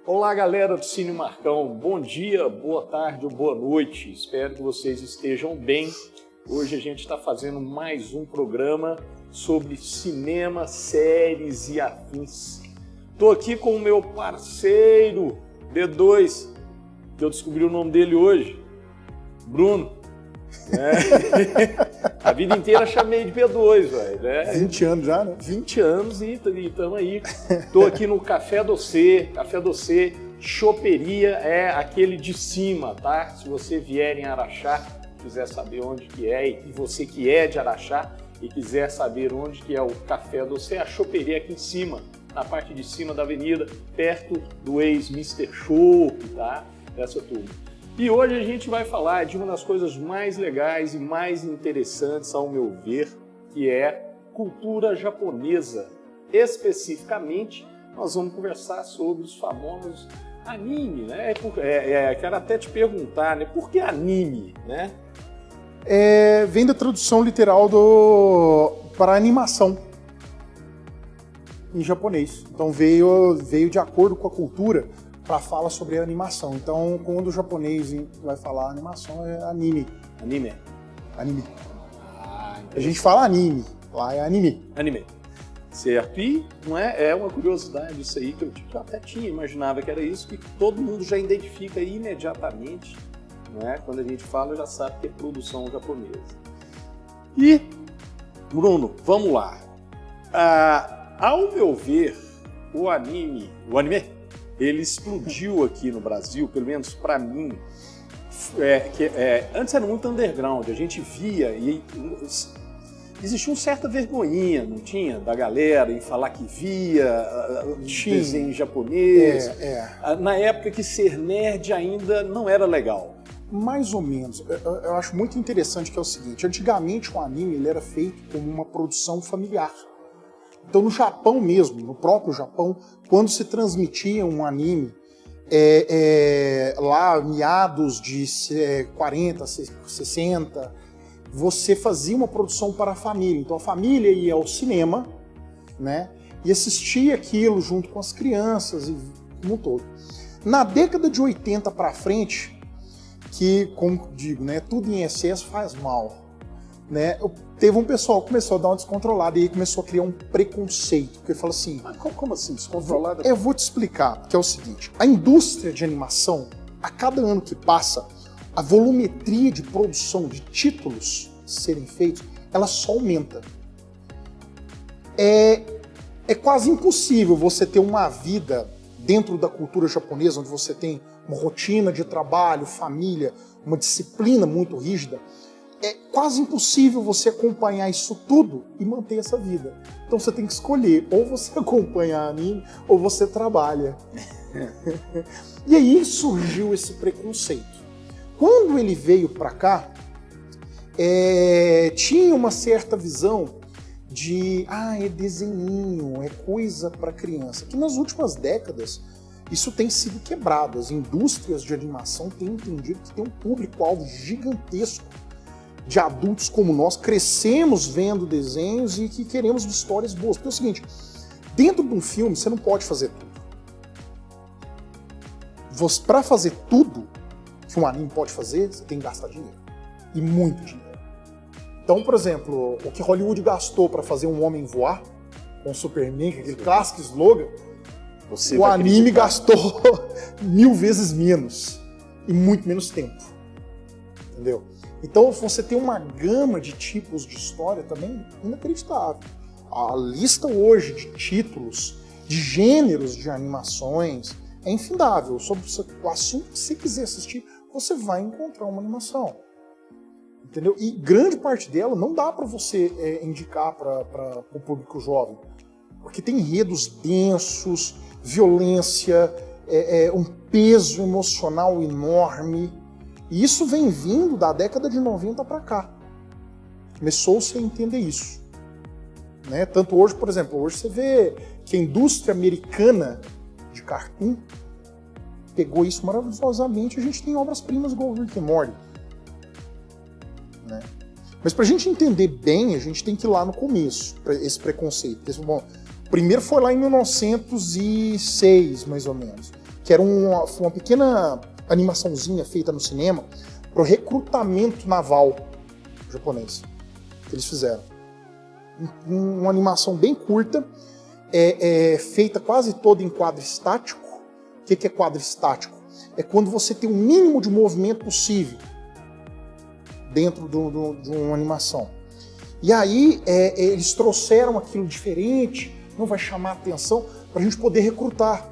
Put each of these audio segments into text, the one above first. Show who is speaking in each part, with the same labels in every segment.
Speaker 1: Olá, galera do Cine Marcão. Bom dia, boa tarde ou boa noite. Espero que vocês estejam bem. Hoje a gente está fazendo mais um programa sobre cinema, séries e afins. Estou aqui com o meu parceiro D2, que eu descobri o nome dele hoje, Bruno. A vida inteira chamei de P2, velho. Né?
Speaker 2: 20 anos já, né?
Speaker 1: 20 anos e estamos aí. Estou aqui no Café Doce, choperia é aquele de cima, tá? Se você vier em Araxá, quiser saber onde que é, e você que é de Araxá e quiser saber onde que é o Café Doce, a choperia aqui em cima, na parte de cima da avenida, perto do ex-Mr. Chopp, tá? Essa turma. E hoje a gente vai falar de uma das coisas mais legais e mais interessantes, ao meu ver, que é cultura japonesa. Especificamente, nós vamos conversar sobre os famosos anime, né? Quero até te perguntar, né? Por que anime, né?
Speaker 2: Vem da tradução literal para animação em japonês. Então veio de acordo com a cultura para fala sobre a animação. Então, quando o japonês vai falar animação, é anime.
Speaker 1: Anime.
Speaker 2: A gente fala anime, lá é anime.
Speaker 1: Anime. Certo. E não é uma curiosidade isso aí que eu até imaginava que era isso, que todo mundo já identifica imediatamente, não é? Quando a gente fala, já sabe que é produção japonesa. E, Bruno, vamos lá. Ao meu ver, o anime, ele explodiu aqui no Brasil, pelo menos para mim. Antes era muito underground, a gente via e existia uma certa vergonhinha, não tinha? Da galera em falar que via desenho japonês. Na época que ser nerd ainda não era legal.
Speaker 2: Mais ou menos. Eu acho muito interessante que é o seguinte, antigamente o anime ele era feito como uma produção familiar. Então no Japão mesmo, no próprio Japão, quando se transmitia um anime, lá meados de 40, 60, você fazia uma produção para a família. Então a família ia ao cinema, né, e assistia aquilo junto com as crianças e como um todo. Na década de 80 para frente, que, como digo, né, tudo em excesso faz mal, né, teve um pessoal que começou a dar uma descontrolada e aí começou a criar um preconceito, porque fala assim...
Speaker 1: Como assim, descontrolada?
Speaker 2: Eu vou te explicar, que é o seguinte, a indústria de animação, a cada ano que passa, a volumetria de produção de títulos serem feitos, ela só aumenta. É quase impossível você ter uma vida dentro da cultura japonesa, onde você tem uma rotina de trabalho, família, uma disciplina muito rígida. É quase impossível você acompanhar isso tudo e manter essa vida. Então você tem que escolher, ou você acompanha anime, ou você trabalha. E aí surgiu esse preconceito. Quando ele veio para cá, tinha uma certa visão de é desenhinho, é coisa para criança. Que nas últimas décadas isso tem sido quebrado. As indústrias de animação têm entendido que tem um público-alvo gigantesco de adultos como nós, crescemos vendo desenhos e que queremos histórias boas. Porque é o seguinte, dentro de um filme você não pode fazer tudo. Para fazer tudo que um anime pode fazer, você tem que gastar dinheiro. E muito dinheiro. Então, por exemplo, o que Hollywood gastou para fazer um homem voar, com o Superman, aquele clássico slogan, o anime gastou 1000 vezes menos. E muito menos tempo. Entendeu? Então você tem uma gama de tipos de história também inacreditável. A lista hoje de títulos, de gêneros de animações é infindável. Sobre o assunto que você quiser assistir, você vai encontrar uma animação. Entendeu? E grande parte dela não dá para você indicar para o público jovem. Porque tem enredos densos, violência, um peso emocional enorme. E isso vem vindo da década de 90 para cá. Começou-se a entender isso. Né? Tanto hoje, por exemplo, hoje você vê que a indústria americana de cartoon pegou isso maravilhosamente. A gente tem obras-primas igual o Rick and Morty. Né? Mas para a gente entender bem, a gente tem que ir lá no começo, esse preconceito. Bom, primeiro foi lá em 1906, mais ou menos. que era uma pequena animaçãozinha feita no cinema para o recrutamento naval japonês, que eles fizeram. Uma animação bem curta, feita quase toda em quadro estático. O que é quadro estático? É quando você tem o mínimo de movimento possível dentro de uma animação. E aí eles trouxeram aquilo diferente, não vai chamar atenção, para a gente poder recrutar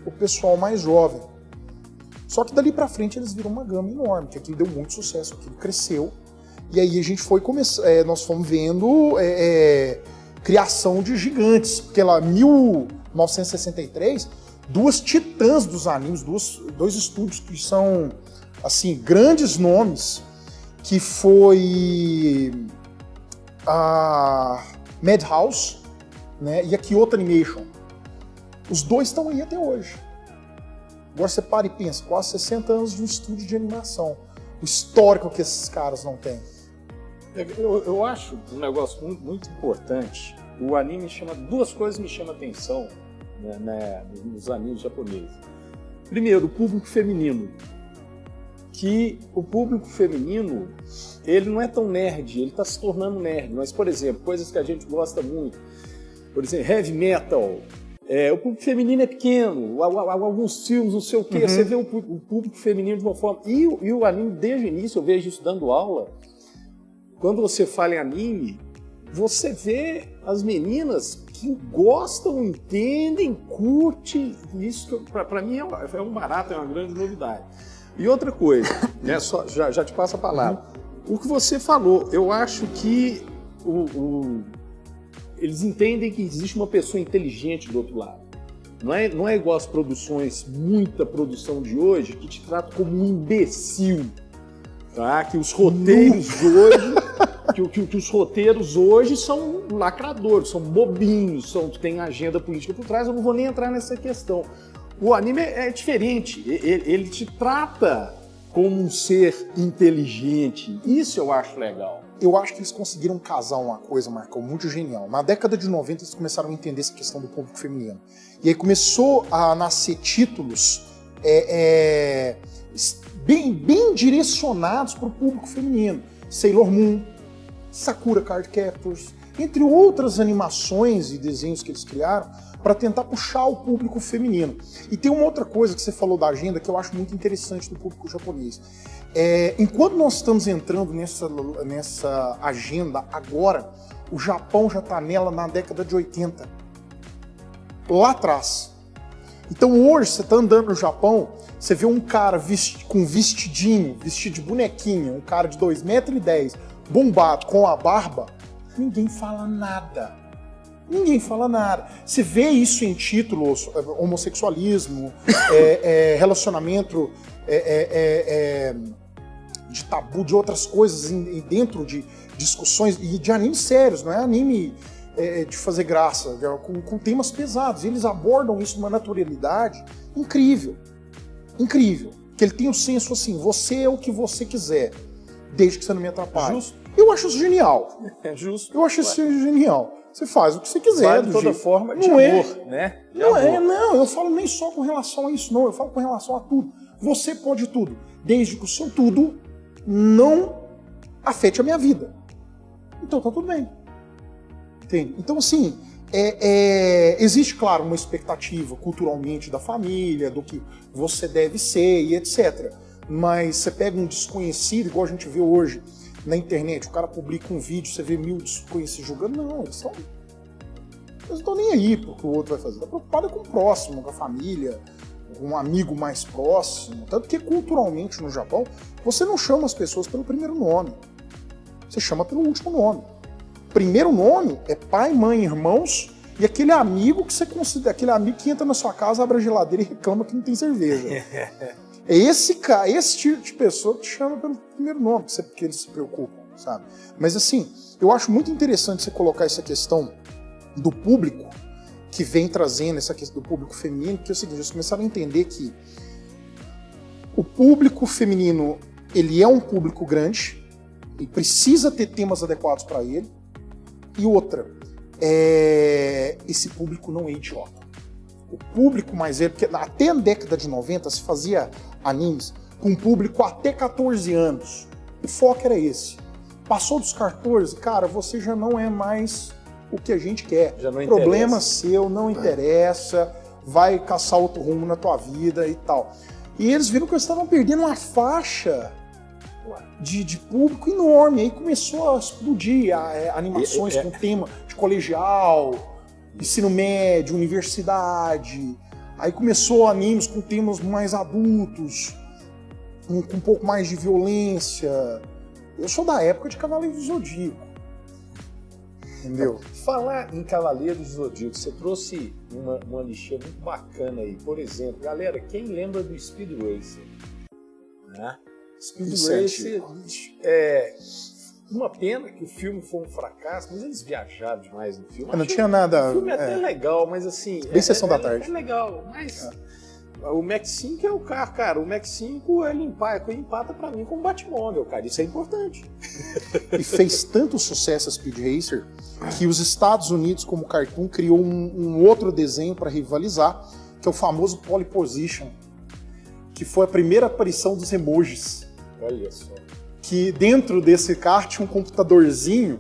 Speaker 2: o pessoal mais jovem. Só que dali para frente eles viram uma gama enorme, que aquilo deu muito sucesso, aquilo cresceu. E aí a gente nós fomos vendo criação de gigantes, porque lá em 1963, duas titãs dos animes, dois estúdios que são assim grandes nomes, que foi a Madhouse, né, e a Kyoto Animation. Os dois estão aí até hoje. Agora você para e pensa, quase 60 anos de um estúdio de animação. O histórico que esses caras não têm.
Speaker 1: Eu acho um negócio muito importante. O anime duas coisas me chamam a atenção, né, nos animes japoneses. Primeiro, o público feminino. Que o público feminino, ele não é tão nerd, ele está se tornando nerd. Mas, por exemplo, coisas que a gente gosta muito, por exemplo, heavy metal, o público feminino é pequeno, alguns filmes, não sei o quê, você vê o público feminino de uma forma... E o anime, desde o início, eu vejo isso dando aula, quando você fala em anime, você vê as meninas que gostam, entendem, curtem, isso para mim é um barato, é uma grande novidade. E outra coisa, né, já te passo a palavra. O que você falou, eu acho que eles entendem que existe uma pessoa inteligente do outro lado. Não é igual as produções, muita produção de hoje, que te trata como um imbecil. Tá? Que os roteiros hoje... que os roteiros hoje são lacradores, são bobinhos, tem agenda política por trás, eu não vou nem entrar nessa questão. O anime é diferente, ele te trata como um ser inteligente, isso eu acho legal.
Speaker 2: Eu acho que eles conseguiram casar uma coisa, Marcão, muito genial. Na década de 90 eles começaram a entender essa questão do público feminino. E aí começou a nascer títulos bem direcionados para o público feminino. Sailor Moon, Sakura Card Captors, entre outras animações e desenhos que eles criaram para tentar puxar o público feminino. E tem uma outra coisa que você falou da agenda que eu acho muito interessante do público japonês. Enquanto nós estamos entrando nessa agenda agora, o Japão já está nela na década de 80. Lá atrás. Então hoje, você está andando no Japão, você vê um cara com vestido de bonequinha, um cara de 2,10 metros, bombado, com a barba, ninguém fala nada. Ninguém fala nada. Você vê isso em títulos, homossexualismo, relacionamento de tabu, de outras coisas dentro de discussões, e de animes sérios, não é anime de fazer graça, com temas pesados. E eles abordam isso numa naturalidade incrível. Incrível. Que ele tem um senso assim, você é o que você quiser, desde que você não me atrapalhe.
Speaker 1: Justo.
Speaker 2: Eu acho isso genial.
Speaker 1: É justo.
Speaker 2: Eu acho isso genial. Você faz o que você quiser.
Speaker 1: De toda forma de
Speaker 2: não
Speaker 1: amor, né?
Speaker 2: Não, eu falo nem só com relação a isso, não. Eu falo com relação a tudo. Você pode tudo, desde que o seu tudo não afete a minha vida. Então tá tudo bem. Entende? Então, assim, existe, claro, uma expectativa culturalmente da família, do que você deve ser e etc. Mas você pega um desconhecido, igual a gente vê hoje na internet, o cara publica um vídeo, você vê 1000 desconhecidos julgando. Não, eles não estão nem aí pro que o outro vai fazer. Está preocupado com o próximo, com a família, com um amigo mais próximo. Tanto que culturalmente no Japão, você não chama as pessoas pelo primeiro nome. Você chama pelo último nome. Primeiro nome é pai, mãe, irmãos e aquele amigo que você considera, aquele amigo que entra na sua casa, abre a geladeira e reclama que não tem cerveja. É esse tipo de pessoa que te chama pelo primeiro nome, porque eles se preocupam, sabe? Mas assim, eu acho muito interessante você colocar essa questão do público, que vem trazendo essa questão do público feminino, porque é o seguinte, eles começaram a entender que o público feminino, ele é um público grande, e precisa ter temas adequados para ele, e outra, esse público não é idiota. o público mais velho, porque até a década de 90 se fazia animes com um público até 14 anos. O foco era esse. Passou dos 14, cara, você já não é mais o que a gente quer.
Speaker 1: Já não
Speaker 2: Problema
Speaker 1: interessa.
Speaker 2: seu, não interessa, vai caçar outro rumo na tua vida e tal. E eles viram que eles estavam perdendo uma faixa de público enorme. Aí começou a explodir animações com tema de colegial, ensino médio, universidade. Aí começou animes com temas mais adultos, com um pouco mais de violência. Eu sou da época de Cavaleiro do Zodíaco. Entendeu?
Speaker 3: Falar em Cavaleiro do Zodíaco, você trouxe uma listinha muito bacana aí. Por exemplo, galera, quem lembra do Speed Racer? Né? Speed Racer é uma pena que o filme foi um fracasso, mas eles viajaram demais no filme.
Speaker 2: Não tinha nada...
Speaker 3: O filme é até legal, mas assim...
Speaker 2: Bem Sessão da Tarde.
Speaker 1: É legal, mas... O Mach 5 é o carro, cara. O Mach 5 ele empata pra mim com o Batmóvel, cara. Isso é importante.
Speaker 2: E fez tanto sucesso a Speed Racer que os Estados Unidos, como Cartoon, criou um outro desenho para rivalizar, que é o famoso Pole Position, que foi a primeira aparição dos emojis.
Speaker 3: Olha só.
Speaker 2: Que dentro desse carro tinha um computadorzinho,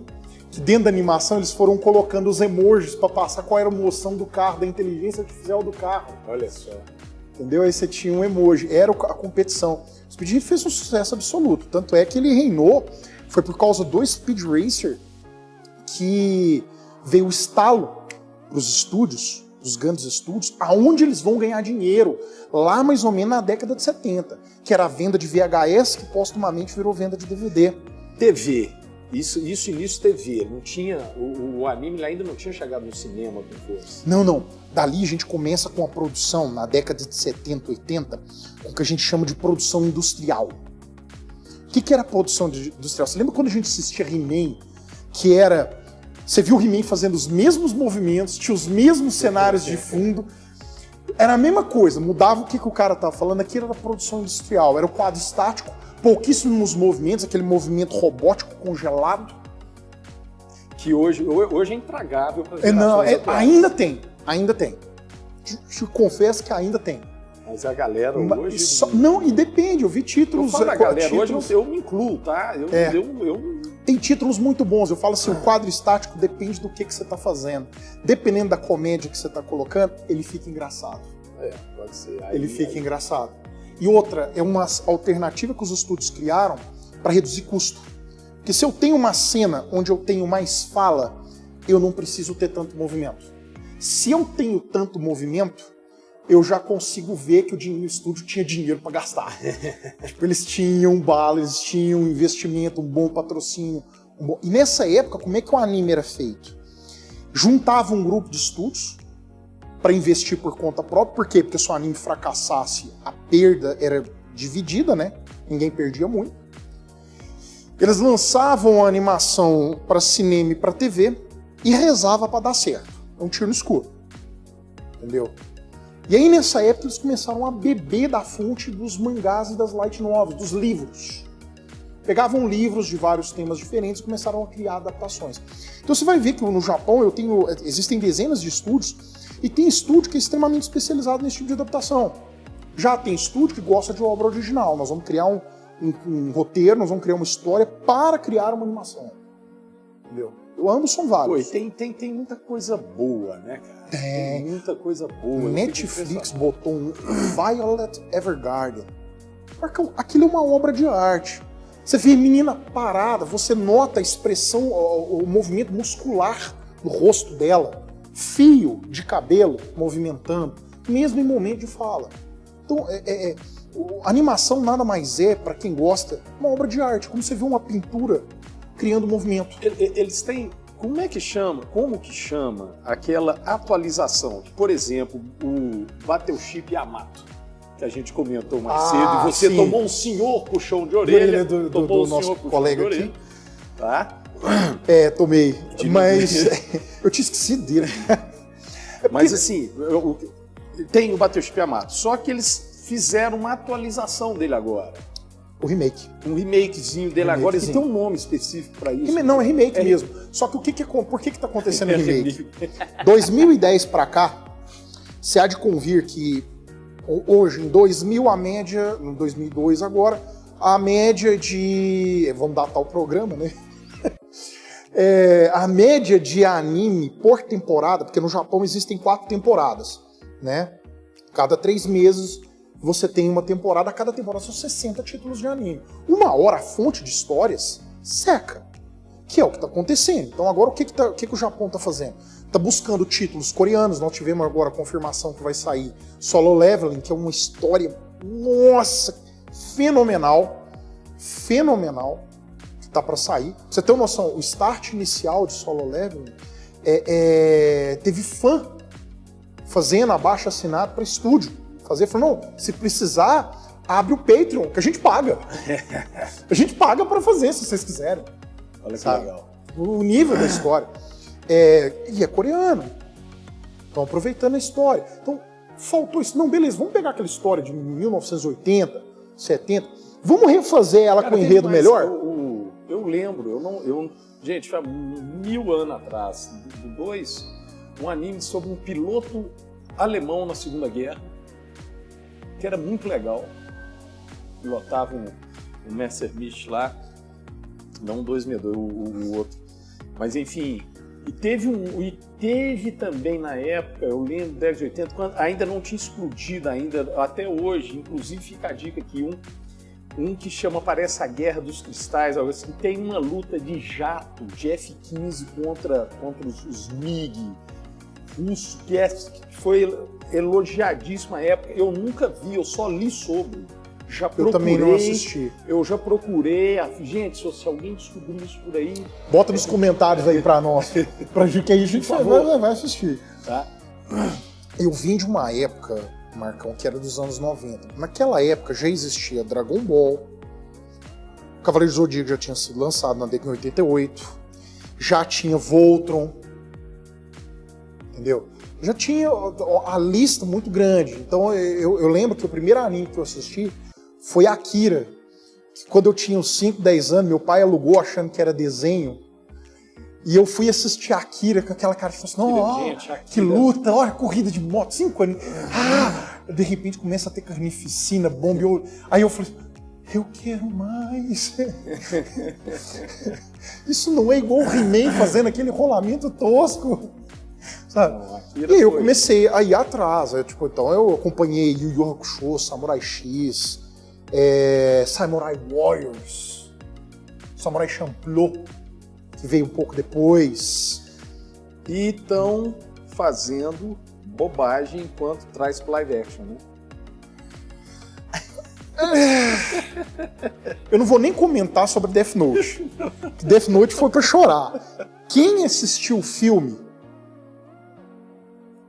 Speaker 2: que dentro da animação eles foram colocando os emojis para passar qual era a moção do carro, da inteligência artificial do carro.
Speaker 3: Olha só.
Speaker 2: Entendeu? Aí você tinha um emoji, era a competição. O Speed Racer fez um sucesso absoluto, tanto é que ele reinou, foi por causa do Speed Racer que veio o estalo para os estúdios, os grandes estúdios, aonde eles vão ganhar dinheiro, lá mais ou menos na década de 70, que era a venda de VHS, que postumamente virou venda de DVD.
Speaker 1: TV. Isso início TV. Não tinha, o anime ainda não tinha chegado no cinema com força.
Speaker 2: Não. Dali a gente começa com a produção, na década de 70, 80, com o que a gente chama de produção industrial. O que era produção industrial? Você lembra quando a gente assistia He-Man, que era... Você viu o He-Man fazendo os mesmos movimentos, tinha os mesmos cenários de fundo. Era a mesma coisa, mudava o que o cara estava falando, aquilo era produção industrial, era o quadro estático, pouquíssimos movimentos, aquele movimento robótico congelado.
Speaker 1: Que hoje é intragável para as gerações atuais.
Speaker 2: Ainda tem. Te confesso que ainda tem.
Speaker 1: Mas a galera hoje...
Speaker 2: e depende, eu vi títulos...
Speaker 1: Eu falo da galera, hoje eu me incluo, tá?
Speaker 2: Tem títulos muito bons, eu falo assim, o quadro estático depende do que você está fazendo. Dependendo da comédia que você está colocando, ele fica engraçado.
Speaker 1: Pode ser.
Speaker 2: Ele fica engraçado. E outra, é uma alternativa que os estúdios criaram para reduzir custo. Porque se eu tenho uma cena onde eu tenho mais fala, eu não preciso ter tanto movimento. Se eu tenho tanto movimento, eu já consigo ver que o estúdio tinha dinheiro para gastar. Tipo, eles tinham bala, eles tinham investimento, um bom patrocínio. E nessa época, como é que o anime era feito? Juntava um grupo de estúdios para investir por conta própria. Por quê? Porque se o anime fracassasse, a perda era dividida, né? Ninguém perdia muito. Eles lançavam a animação para cinema e para TV e rezava para dar certo. É um tiro no escuro. Entendeu? E aí, nessa época, eles começaram a beber da fonte dos mangás e das light novels, dos livros. Pegavam livros de vários temas diferentes e começaram a criar adaptações. Então você vai ver que no Japão existem dezenas de estúdios, e tem estúdio que é extremamente especializado nesse tipo de adaptação. Já tem estúdio que gosta de obra original. Nós vamos criar um roteiro, nós vamos criar uma história para criar uma animação. Entendeu? Ambos são vários.
Speaker 1: Pô, tem muita coisa boa, né, cara? Tem muita coisa boa.
Speaker 2: Netflix botou um Violet Evergarden. Aquilo é uma obra de arte. Você vê a menina parada, você nota a expressão, o movimento muscular do rosto dela, fio de cabelo movimentando, mesmo em momento de fala. Então, a animação nada mais é, para quem gosta, uma obra de arte, como você vê uma pintura criando movimento.
Speaker 1: Eles têm... Como que chama aquela atualização? Que, por exemplo, o Battleship Yamato, que a gente comentou mais cedo, e você tomou um senhor puxão de orelha.
Speaker 2: Do nosso colega aqui.
Speaker 1: Tá?
Speaker 2: Tomei. Mas eu tinha esquecido dele.
Speaker 1: Mas assim, tem o Battleship Yamato, só que eles fizeram uma atualização dele agora.
Speaker 2: O remake.
Speaker 1: Um remakezinho dele agora, que tem um nome específico para isso.
Speaker 2: Não, é remake mesmo. Só que por que tá acontecendo o remake? 2010 para cá, Você há de convir que hoje, em 2000, a média, em 2002 agora, a média de... Vamos datar o programa, né? A média de anime por temporada, porque no Japão existem 4 temporadas, né? Cada 3 meses você tem uma temporada, a cada temporada são 60 títulos de anime. Uma hora a fonte de histórias seca, que é o que está acontecendo. Então agora o que o Japão está fazendo? Está buscando títulos coreanos, nós tivemos agora a confirmação que vai sair Solo Leveling, que é uma história, nossa, fenomenal, que tá para sair. Pra você ter uma noção, o start inicial de Solo Leveling teve fã fazendo abaixo assinado para estúdio. Falou, não, se precisar, abre o Patreon, que a gente paga. A gente paga para fazer, se vocês quiserem.
Speaker 3: Olha que legal.
Speaker 2: O nível da história. E é coreano. Estão aproveitando a história. Então, faltou isso. Não, beleza, vamos pegar aquela história de 1980, 70, vamos refazer ela com enredo melhor?
Speaker 1: Eu lembro, gente, foi 1000 anos atrás, um anime sobre um piloto alemão na Segunda Guerra, que era muito legal. Pilotava um Messerschmitt lá, não o 262, o outro. Mas enfim, e teve também na época, eu lembro, década de 80, quando ainda não tinha explodido ainda, até hoje, inclusive fica a dica aqui, um que chama Parece a Guerra dos Cristais, algo assim, tem uma luta de jato, de F-15 contra os MiG russo, que foi elogiadíssimo na época. Eu nunca vi, eu só li sobre.
Speaker 2: Eu também não assisti.
Speaker 1: Eu já procurei. Gente, se alguém descobrir isso por aí...
Speaker 2: Bota nos comentários aí pra nós, pra gente, que aí a gente vai assistir.
Speaker 1: Tá?
Speaker 2: Eu vim de uma época, Marcão, que era dos anos 90. Naquela época já existia Dragon Ball, Cavaleiro do Zodíaco já tinha sido lançado na década de 88, já tinha Voltron, entendeu? Já tinha a lista muito grande. Então eu lembro que o primeiro anime que eu assisti foi Akira. Quando eu tinha uns 5, 10 anos, meu pai alugou achando que era desenho. E eu fui assistir Akira com aquela cara de assim, que luta, olha, corrida de moto, 5 anos. De repente começa a ter carnificina, bomba. Aí eu falei, eu quero mais. Isso não é igual o He-Man fazendo aquele rolamento tosco. Sabe? E aí eu comecei a ir atrás. Então eu acompanhei Yu Yu Hakusho, Samurai X, Samurai Warriors, Samurai Champloo, que veio um pouco depois.
Speaker 1: E estão fazendo bobagem enquanto traz pro live action, né?
Speaker 2: Eu não vou nem comentar sobre Death Note. Death Note foi pra chorar. Quem assistiu o filme,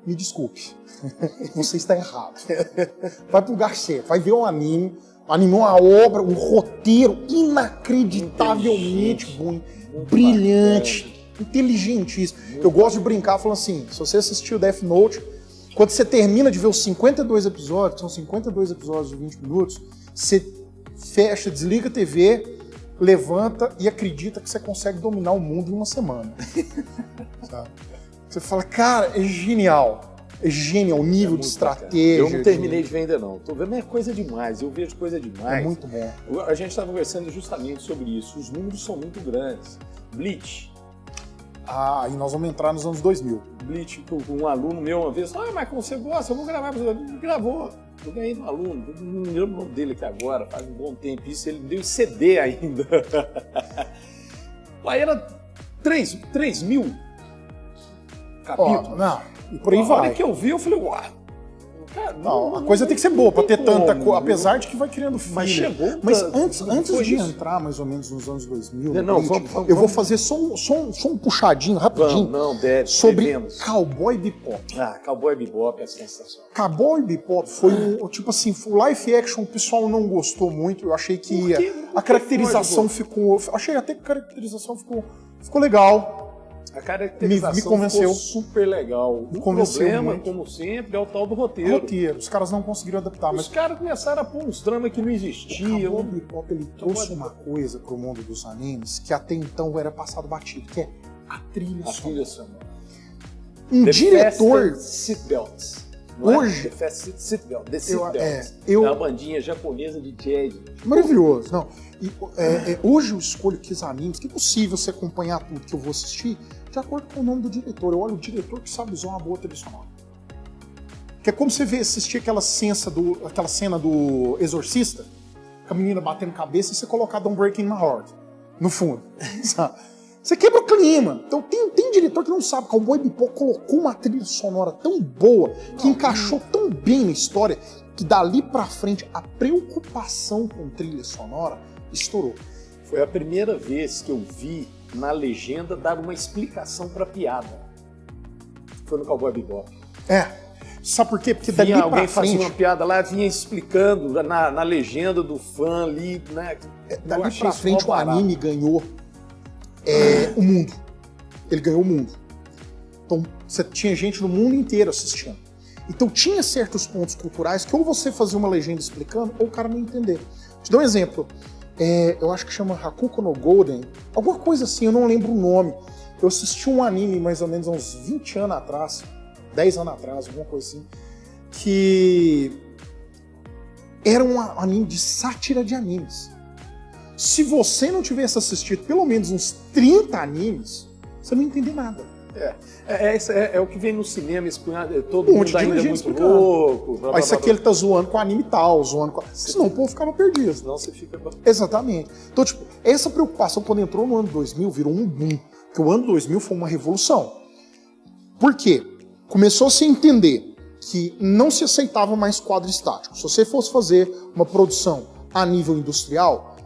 Speaker 2: me desculpe, você está errado. Vai pro lugar certo, vai ver um anime, uma obra, um roteiro inacreditavelmente bom, brilhante, inteligentíssimo. Eu gosto de brincar falando assim, se você assistiu Death Note, quando você termina de ver os 52 episódios, são 52 episódios de 20 minutos, você fecha, desliga a TV, levanta e acredita que você consegue dominar o mundo em uma semana. Sabe? Você fala, cara, é genial. É genial, o nível de estratégia.
Speaker 1: Eu não terminei de ver ainda não. Tô vendo, é coisa demais. Eu vejo coisa demais.
Speaker 2: É muito bom.
Speaker 1: A gente estava conversando justamente sobre isso. Os números são muito grandes. Bleach.
Speaker 2: E nós vamos entrar nos anos 2000.
Speaker 1: Bleach, um aluno meu uma vez, mas como você gosta, eu vou gravar. Ele gravou. Eu ganhei do aluno. Eu não lembro o nome dele aqui agora, faz um bom tempo. Isso ele deu em CD ainda. Aí era 3 mil capítulos.
Speaker 2: E por aí vai.
Speaker 1: A hora que eu vi, eu falei, uau.
Speaker 2: A coisa tem que ser boa pra ter tanta coisa, apesar de que vai criando filho.
Speaker 1: Mas chegou.
Speaker 2: Mas antes de entrar mais ou menos nos anos 2000,
Speaker 1: eu
Speaker 2: vou fazer só um puxadinho, rapidinho, sobre Cowboy Bebop.
Speaker 1: Cowboy Bebop é sensacional.
Speaker 2: Cowboy Bebop foi o live action o pessoal não gostou muito, eu achei que a caracterização ficou... Achei até que a caracterização ficou legal.
Speaker 1: A caracterização
Speaker 2: me convenceu.
Speaker 1: Ficou super legal. O problema, como sempre, é o tal do roteiro.
Speaker 2: Os caras não conseguiram adaptar.
Speaker 1: Os caras começaram a pôr uns dramas que não existiam.
Speaker 2: O Cowboy Bebop, ele trouxe uma coisa pro mundo dos animes que até então era passado batido, que é a trilha sonora. Um diretor...
Speaker 1: Seatbelts.
Speaker 2: Hoje...
Speaker 3: The Seatbelt.
Speaker 2: É
Speaker 3: uma bandinha japonesa de jazz.
Speaker 2: Maravilhoso. Não. E, hoje eu escolho que os animes, que é possível você acompanhar tudo que eu vou assistir, de acordo com o nome do diretor. Eu olho o diretor que sabe usar uma boa trilha sonora. Que é como você assistir aquela cena do Exorcista, com a menina batendo cabeça e você colocar Don't Break In My Heart no fundo. Sabe? Você quebra o clima. Então tem diretor que não sabe. Cowboy Bebop colocou uma trilha sonora tão boa, que encaixou tão bem na história, que dali pra frente a preocupação com trilha sonora estourou.
Speaker 3: Foi a primeira vez que eu vi na legenda dar uma explicação pra piada. Foi no Cowboy Bebop.
Speaker 2: Sabe por quê? Porque dali pra
Speaker 3: alguém
Speaker 2: frente...
Speaker 3: fazia uma piada lá, vinha explicando na legenda do fã ali, né?
Speaker 2: Dali pra frente o anime ganhou o mundo. Ele ganhou o mundo. Então você tinha gente no mundo inteiro assistindo. Então tinha certos pontos culturais que ou você fazia uma legenda explicando ou o cara não entender. Te dou um exemplo. Eu acho que chama Hakuko no Golden. Alguma coisa assim, eu não lembro o nome. Eu assisti um anime mais ou menos uns 20 anos atrás, 10 anos atrás, alguma coisa assim, que era um anime de sátira de animes. Se você não tivesse assistido pelo menos uns 30 animes, você não ia entender nada.
Speaker 3: É o que vem no cinema, todo mundo ainda é muito louco.
Speaker 2: Blá, blá, isso aqui ele tá zoando com anime tal, zoando com... Senão o povo ficava perdido.
Speaker 3: Senão você fica...
Speaker 2: Exatamente. Então, tipo, essa preocupação quando entrou no ano 2000 virou um boom. Porque o ano 2000 foi uma revolução. Por quê? Começou a se entender que não se aceitava mais quadro estático. Se você fosse fazer uma produção a nível industrial,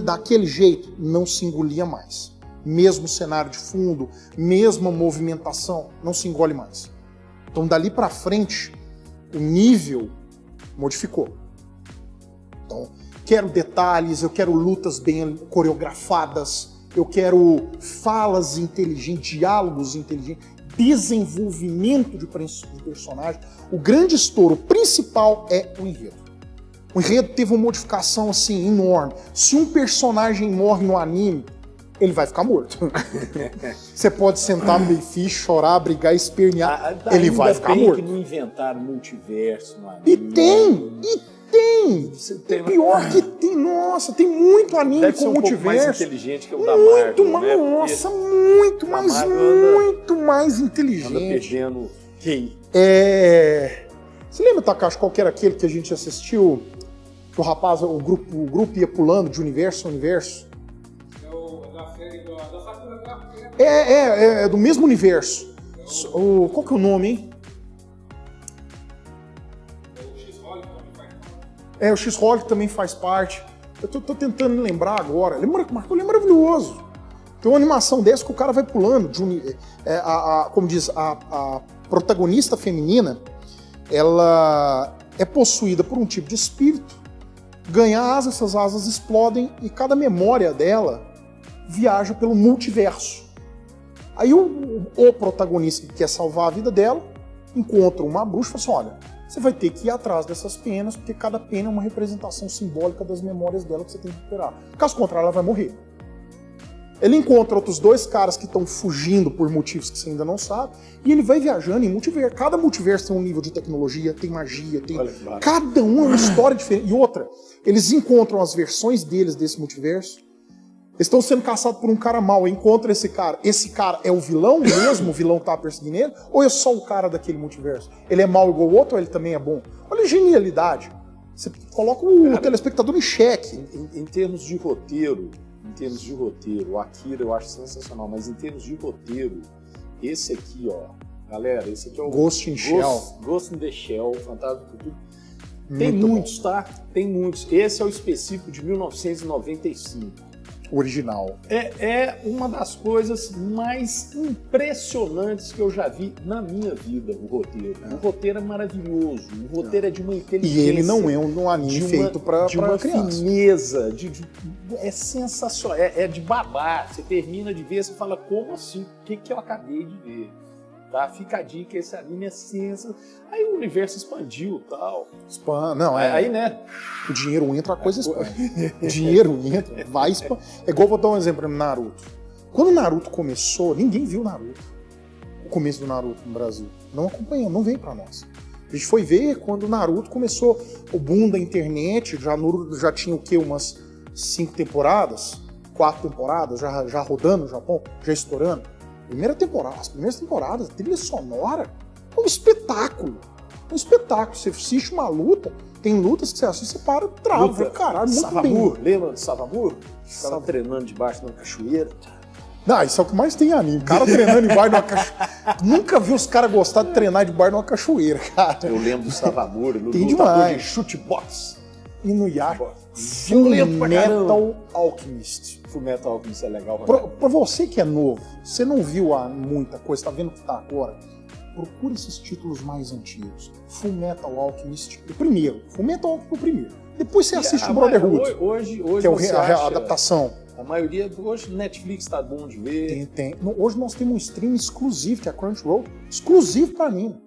Speaker 2: daquele jeito não se engolia mais. Mesmo cenário de fundo, mesma movimentação, não se engole mais. Então dali pra frente, o nível modificou. Então, quero detalhes, eu quero lutas bem coreografadas, eu quero falas inteligentes, diálogos inteligentes, desenvolvimento de personagem. O grande estouro principal é o enredo. O enredo teve uma modificação assim enorme. Se um personagem morre no anime, ele vai ficar morto. Você pode sentar no meio-fio, chorar, brigar, espernear, ele vai ficar morto.
Speaker 3: Que não inventaram multiverso no anime.
Speaker 2: E tem! Pior que tem, nossa, tem muito anime
Speaker 3: deve
Speaker 2: com
Speaker 3: ser
Speaker 2: multiverso.
Speaker 3: Mais inteligente que o da Marvel,
Speaker 2: né? Nossa, muito mais inteligente.
Speaker 3: Anda perdendo quem?
Speaker 2: Você lembra, Takashi, qual que era aquele que a gente assistiu? Que o rapaz, o grupo ia pulando de universo a universo?
Speaker 4: Da série da Sakura Card.
Speaker 2: É do mesmo universo. Qual que é o nome, hein? O X-Holic também faz parte. Eu tô tentando me lembrar agora. Ele é maravilhoso. Tem uma animação dessa que o cara vai pulando. Como diz, a protagonista feminina, ela é possuída por um tipo de espírito, ganha asas, essas asas explodem e cada memória dela viaja pelo multiverso. Aí o protagonista que quer salvar a vida dela encontra uma bruxa e fala assim, olha, você vai ter que ir atrás dessas penas, porque cada pena é uma representação simbólica das memórias dela que você tem que recuperar. Caso contrário, ela vai morrer. Ele encontra outros dois caras que estão fugindo por motivos que você ainda não sabe, e ele vai viajando em multiverso. Cada multiverso tem um nível de tecnologia, tem magia, tem... Cada um é uma história diferente. E outra, eles encontram as versões deles desse multiverso. Eles estão sendo caçados por um cara mau, encontra esse cara. Esse cara é o vilão mesmo, o vilão que tá perseguindo ele, ou é só o cara daquele multiverso? Ele é mau igual o outro ou ele também é bom? Olha a genialidade. Você coloca o telespectador em xeque.
Speaker 3: Em termos de roteiro, o Akira eu acho sensacional, mas em termos de roteiro, esse aqui, ó, galera, esse aqui é o
Speaker 2: Ghost in Shell.
Speaker 3: Ghost in the Shell, Fantasma do Futuro. Tem
Speaker 2: Muito
Speaker 3: muitos,
Speaker 2: bom.
Speaker 3: tá? Tem muitos. Esse é o específico de 1995.
Speaker 2: Original.
Speaker 3: É uma das coisas mais impressionantes que eu já vi na minha vida, o roteiro. O roteiro é maravilhoso, o roteiro é de uma inteligência.
Speaker 2: E ele não é um anime feito pra
Speaker 3: uma
Speaker 2: criança.
Speaker 3: fineza, é sensacional, é de babar. Você termina de ver, você fala, como assim? O que eu acabei de ver? Tá? Fica a dica, esse anime é sensacional. Aí o universo expandiu e tal.
Speaker 2: Não,
Speaker 3: aí, né?
Speaker 2: O dinheiro entra, a coisa expande. O dinheiro entra, vai expande. É igual, vou dar um exemplo no Naruto. Quando o Naruto começou, ninguém viu Naruto. O começo do Naruto no Brasil. Não acompanhou, não veio pra nós. A gente foi ver quando o Naruto começou o boom da internet, já tinha o quê? Umas 5 temporadas, 4 temporadas, já rodando no Japão, já estourando. As primeiras temporadas, a trilha sonora, é um espetáculo. Um espetáculo. Você assiste uma luta, tem lutas que você assiste, você para, trava, caralho, muito
Speaker 3: Savamur,
Speaker 2: bem.
Speaker 3: lembra do Savamur? Ficava treinando debaixo de uma cachoeira.
Speaker 2: Não, isso é o que mais tem anime. O cara treinando embaixo de uma cachoeira. Nunca vi os caras gostar de treinar debaixo de uma cachoeira, cara.
Speaker 3: Eu lembro do Savamur, do
Speaker 2: Tem
Speaker 3: lutador
Speaker 2: demais.
Speaker 3: de chute box.
Speaker 2: E no Yasha,
Speaker 3: Violento pra caramba.
Speaker 2: Fullmetal Alchemist.
Speaker 3: Fullmetal Alchemist é legal
Speaker 2: Pra você que é novo, você não viu muita coisa, tá vendo o que tá agora, procura esses títulos mais antigos. Fullmetal Alchemist, o primeiro. Fullmetal Alchemist, o primeiro. Depois você assiste o Brotherhood,
Speaker 3: hoje
Speaker 2: que é
Speaker 3: você
Speaker 2: a
Speaker 3: acha,
Speaker 2: adaptação.
Speaker 3: A maioria, hoje Netflix tá bom de ver.
Speaker 2: Tem. Hoje nós temos um stream exclusivo, que é a Crunchyroll, exclusivo pra anime.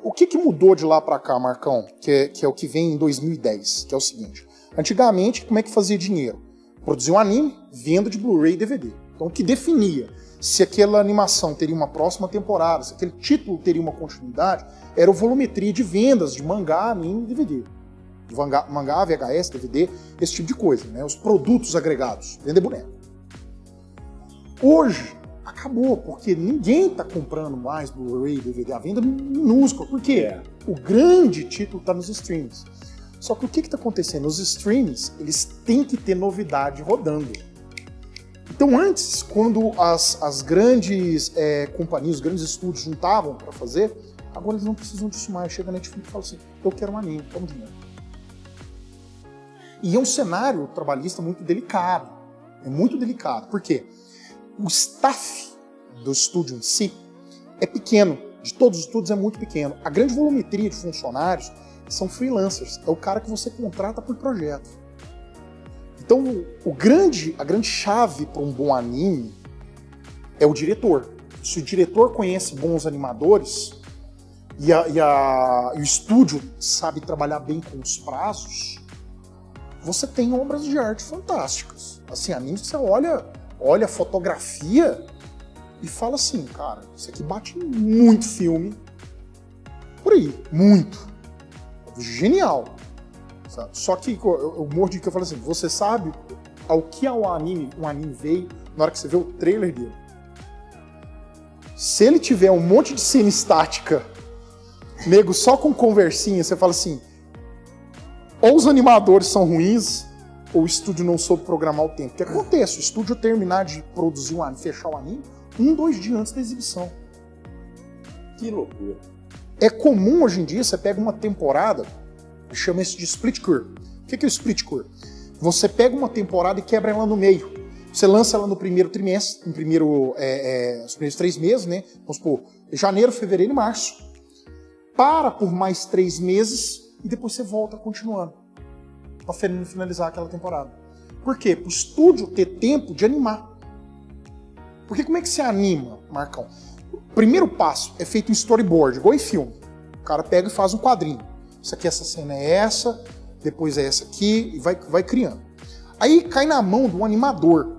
Speaker 2: O que mudou de lá pra cá, Marcão, que é o que vem em 2010, que é o seguinte. Antigamente, como é que fazia dinheiro? Produzia um anime, venda de Blu-ray e DVD. Então o que definia se aquela animação teria uma próxima temporada, se aquele título teria uma continuidade, era a volumetria de vendas de mangá, anime e DVD. Mangá, VHS, DVD, esse tipo de coisa, né? Os produtos agregados, vender boneco. Hoje, acabou, porque ninguém está comprando mais Blu-ray e DVD, a venda é minúscula. Por quê? O grande título está nos streams. Só que o que está acontecendo? Os streams, eles têm que ter novidade rodando. Então antes, quando as grandes companhias, os grandes estúdios juntavam para fazer, agora eles não precisam disso mais. Chega a Netflix e fala assim, eu quero um anime, toma dinheiro. E é um cenário trabalhista muito delicado. É muito delicado. Por quê? O staff do estúdio em si é pequeno. De todos os estúdios é muito pequeno. A grande volumetria de funcionários são freelancers. É o cara que você contrata por projeto. Então, a grande chave para um bom anime é o diretor. Se o diretor conhece bons animadores e o estúdio sabe trabalhar bem com os prazos, você tem obras de arte fantásticas. Assim, animes que você olha a fotografia e fala assim, cara, isso aqui bate muito filme por aí, muito. Genial. Sabe? Só que eu mordi que eu falei assim, você sabe ao que um anime veio na hora que você vê o trailer dele. Se ele tiver um monte de cena estática, nego só com conversinha, você fala assim, ou os animadores são ruins, ou o estúdio não soube programar o tempo. O que acontece? O estúdio terminar de produzir um anime, fechar o anime, 2 dias antes da exibição.
Speaker 3: Que loucura.
Speaker 2: É comum hoje em dia, você pega uma temporada, chama isso de split core. O que é o split core? Você pega uma temporada e quebra ela no meio. Você lança ela no primeiro trimestre, os primeiros 3 meses, né? Vamos supor, janeiro, fevereiro e março. Para por mais 3 meses e depois você volta continuando para finalizar aquela temporada. Por quê? Para o estúdio ter tempo de animar. Porque como é que você anima, Marcão? O primeiro passo é feito um storyboard, igual em filme. O cara pega e faz um quadrinho. Isso aqui, essa cena é essa, depois é essa aqui, e vai criando. Aí cai na mão do animador.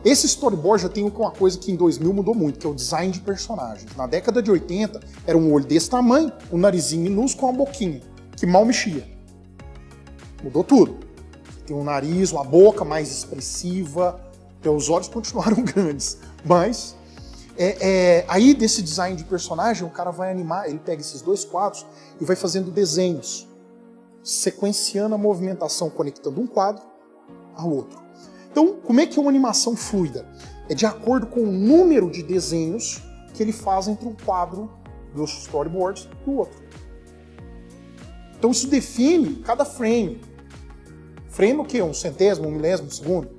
Speaker 2: Esse storyboard já tem uma coisa que em 2000 mudou muito, que é o design de personagens. Na década de 80, era um olho desse tamanho, um narizinho minúsculo com uma boquinha, que mal mexia. Mudou tudo. Tem um nariz, uma boca mais expressiva, então os olhos continuaram grandes. Mas, aí desse design de personagem, o cara vai animar, ele pega esses 2 quadros e vai fazendo desenhos, sequenciando a movimentação, conectando um quadro ao outro. Então, como é que é uma animação fluida? É de acordo com o número de desenhos que ele faz entre um quadro dos storyboards e o outro. Então isso define cada frame. Frame é o quê? 1/100, 1/1000 de segundo?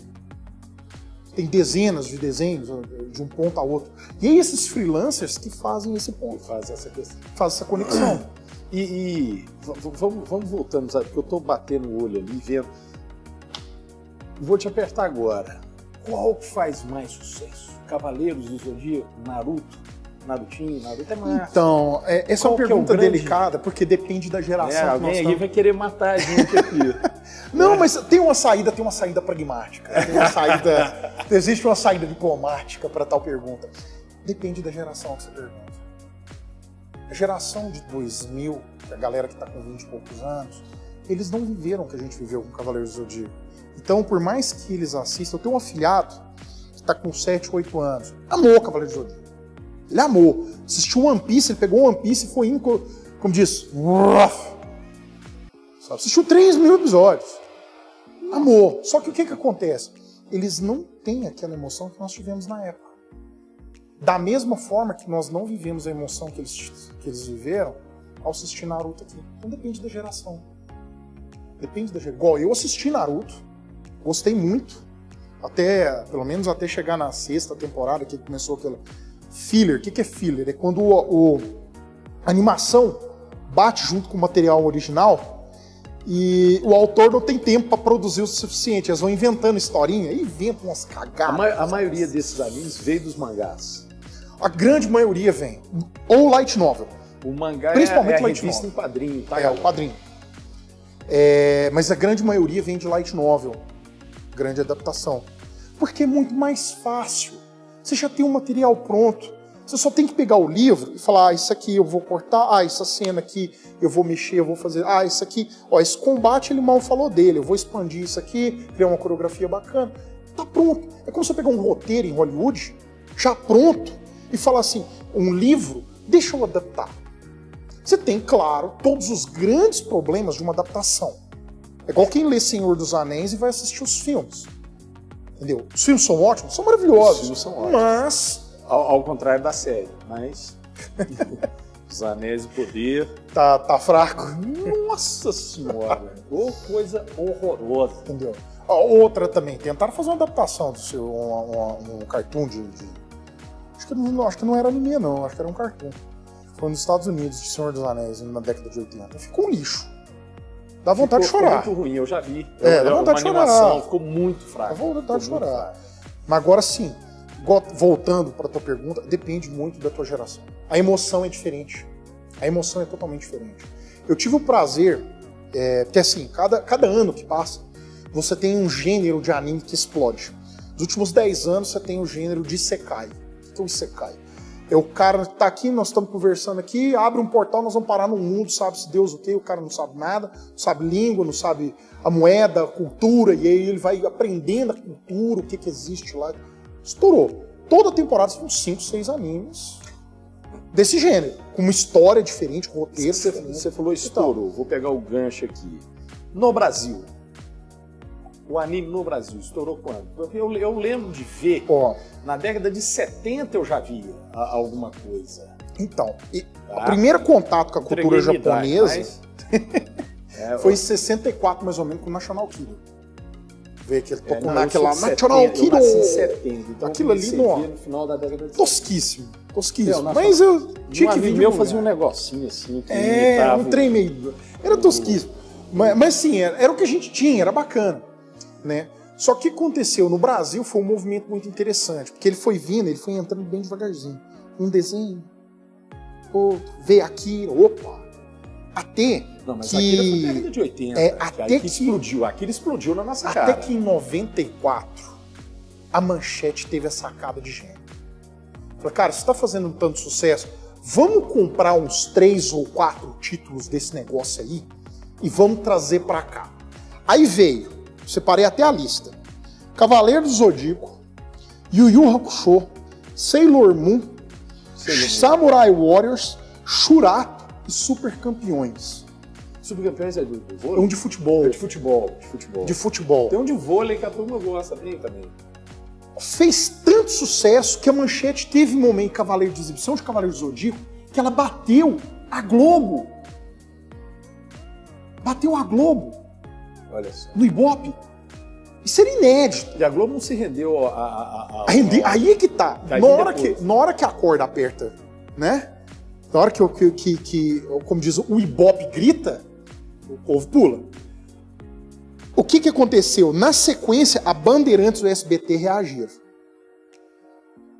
Speaker 2: Tem dezenas de desenhos de um ponto a outro. E aí esses freelancers que fazem esse ponto.
Speaker 3: Fazem
Speaker 2: essa conexão.
Speaker 3: E vamos voltando, sabe? Porque eu estou batendo o olho ali, vendo. Vou te apertar agora. Qual que faz mais sucesso? Cavaleiros do Zodíaco, Naruto, Narutinho, Naruto é mais.
Speaker 2: Então, essa é uma pergunta delicada, porque depende da geração que nós
Speaker 3: alguém
Speaker 2: estamos.
Speaker 3: aí vai querer matar a gente aqui.
Speaker 2: Não, mas tem uma saída pragmática. Existe uma saída diplomática para tal pergunta. Depende da geração que você pergunta. A geração de 2000, a galera que está com 20 e poucos anos, eles não viveram o que a gente viveu com Cavaleiros do Zodíaco. Então, por mais que eles assistam, eu tenho um afilhado que está com 7, 8 anos, amou Cavaleiros do Zodíaco. Ele amou. Assistiu One Piece, ele pegou One Piece e foi indo, como diz, assistiu 3 mil episódios. Amor. Só que o que acontece? Eles não têm aquela emoção que nós tivemos na época. Da mesma forma que nós não vivemos a emoção que eles viveram ao assistir Naruto aqui. Então depende da geração. Depende da geração. Igual eu assisti Naruto, gostei muito, pelo menos até chegar na 6ª temporada, que começou aquela filler. O que é filler? É quando a animação bate junto com o material original e o autor não tem tempo para produzir o suficiente. Eles vão inventando historinha e inventam umas cagadas.
Speaker 3: A maioria desses animes veio dos mangás.
Speaker 2: A grande maioria vem. Ou light novel.
Speaker 3: O mangá
Speaker 2: Principalmente
Speaker 3: é a
Speaker 2: light
Speaker 3: revista
Speaker 2: novel.
Speaker 3: em quadrinho, tá?
Speaker 2: É, o quadrinho. Mas a grande maioria vem de light novel. Grande adaptação. Porque é muito mais fácil. Você já tem um material pronto. Você só tem que pegar o livro e falar, isso aqui eu vou cortar, essa cena aqui eu vou mexer, eu vou fazer, isso aqui, esse combate ele mal falou dele, eu vou expandir isso aqui, criar uma coreografia bacana. Tá pronto. É como você pegar um roteiro em Hollywood, já pronto, e falar assim, um livro, deixa eu adaptar. Você tem, claro, todos os grandes problemas de uma adaptação. É igual quem lê Senhor dos Anéis e vai assistir os filmes. Entendeu? Os filmes são ótimos, são maravilhosos.
Speaker 3: Os filmes são ótimos.
Speaker 2: Mas...
Speaker 3: Ao contrário da série, mas... Os Anéis do Poder...
Speaker 2: Tá fraco.
Speaker 3: Nossa Senhora! Ô, coisa horrorosa.
Speaker 2: Entendeu? Outra também, tentaram fazer uma adaptação do seu um cartoon de... Acho que não era anime, não. Acho que era um cartoon. Foi nos Estados Unidos, de Senhor dos Anéis, na década de 80. Ficou um lixo. Dá vontade de chorar.
Speaker 3: Ficou muito ruim, eu já vi.
Speaker 2: Dá vontade de chorar.
Speaker 3: Animação, ficou muito fraca.
Speaker 2: Dá vontade de chorar. Mas agora sim, voltando para a tua pergunta, depende muito da tua geração. A emoção é diferente. A emoção é totalmente diferente. Eu tive o prazer, porque assim, cada ano que passa, você tem um gênero de anime que explode. Nos últimos 10 anos, você tem o gênero de Isekai. O que é o Isekai? É o cara que tá aqui, nós estamos conversando aqui, abre um portal, nós vamos parar num mundo, sabe-se Deus o quê, o cara não sabe nada, não sabe língua, não sabe a moeda, a cultura, e aí ele vai aprendendo a cultura, o que existe lá. Estourou. Toda temporada são 5, 6 animes desse gênero, com uma história diferente, com roteiro.
Speaker 3: Você falou estourou, vou pegar o gancho aqui. No Brasil, o anime no Brasil estourou quando? Eu lembro de ver, na década de 70 eu já via alguma coisa.
Speaker 2: Então, o primeiro contato com a cultura japonesa foi em 64, mais ou menos, com o National Kid. Ver que ele tocou naquela National Kid.
Speaker 3: Eu nasci em 70, então
Speaker 2: aquilo ali no
Speaker 3: final da década de 70.
Speaker 2: Tosquíssimo. Mas eu tinha que vir.
Speaker 3: O meu fazia um negocinho assim. Que
Speaker 2: um trem meio. Era tosquíssimo. Mas sim, era o que a gente tinha, era bacana. Né? Só que o que aconteceu no Brasil foi um movimento muito interessante, porque ele foi entrando bem devagarzinho. Um desenho, outro, veio aquilo, opa. Até
Speaker 3: não, mas
Speaker 2: que...
Speaker 3: Akira foi na década de 80. Até que explodiu. Akira explodiu na nossa cara.
Speaker 2: Até que em 94, a Manchete teve a sacada de gênero. Falei, cara, você tá fazendo tanto sucesso, vamos comprar uns 3 ou 4 títulos desse negócio aí e vamos trazer pra cá. Aí veio, separei até a lista, Cavaleiro do Zodíaco, Yu Yu Hakusho, Sailor Moon, Samurai Warriors, Shurato e Super Campeões.
Speaker 3: Super Campeões é do vôlei?
Speaker 2: Um de futebol.
Speaker 3: De futebol.
Speaker 2: De futebol.
Speaker 3: Tem um de vôlei que a turma gosta bem também.
Speaker 2: Fez tanto sucesso que a Manchete teve um momento Cavaleiro de exibição de Cavaleiro do Zodíaco que ela bateu a Globo. Bateu a Globo.
Speaker 3: Olha só.
Speaker 2: No Ibope. Isso era inédito.
Speaker 3: E a Globo não se rendeu
Speaker 2: aí é que tá. Na hora que a corda aperta, né? Na hora que como diz, o Ibope grita, o povo pula. O que aconteceu? Na sequência, a Bandeirantes e o SBT reagiram.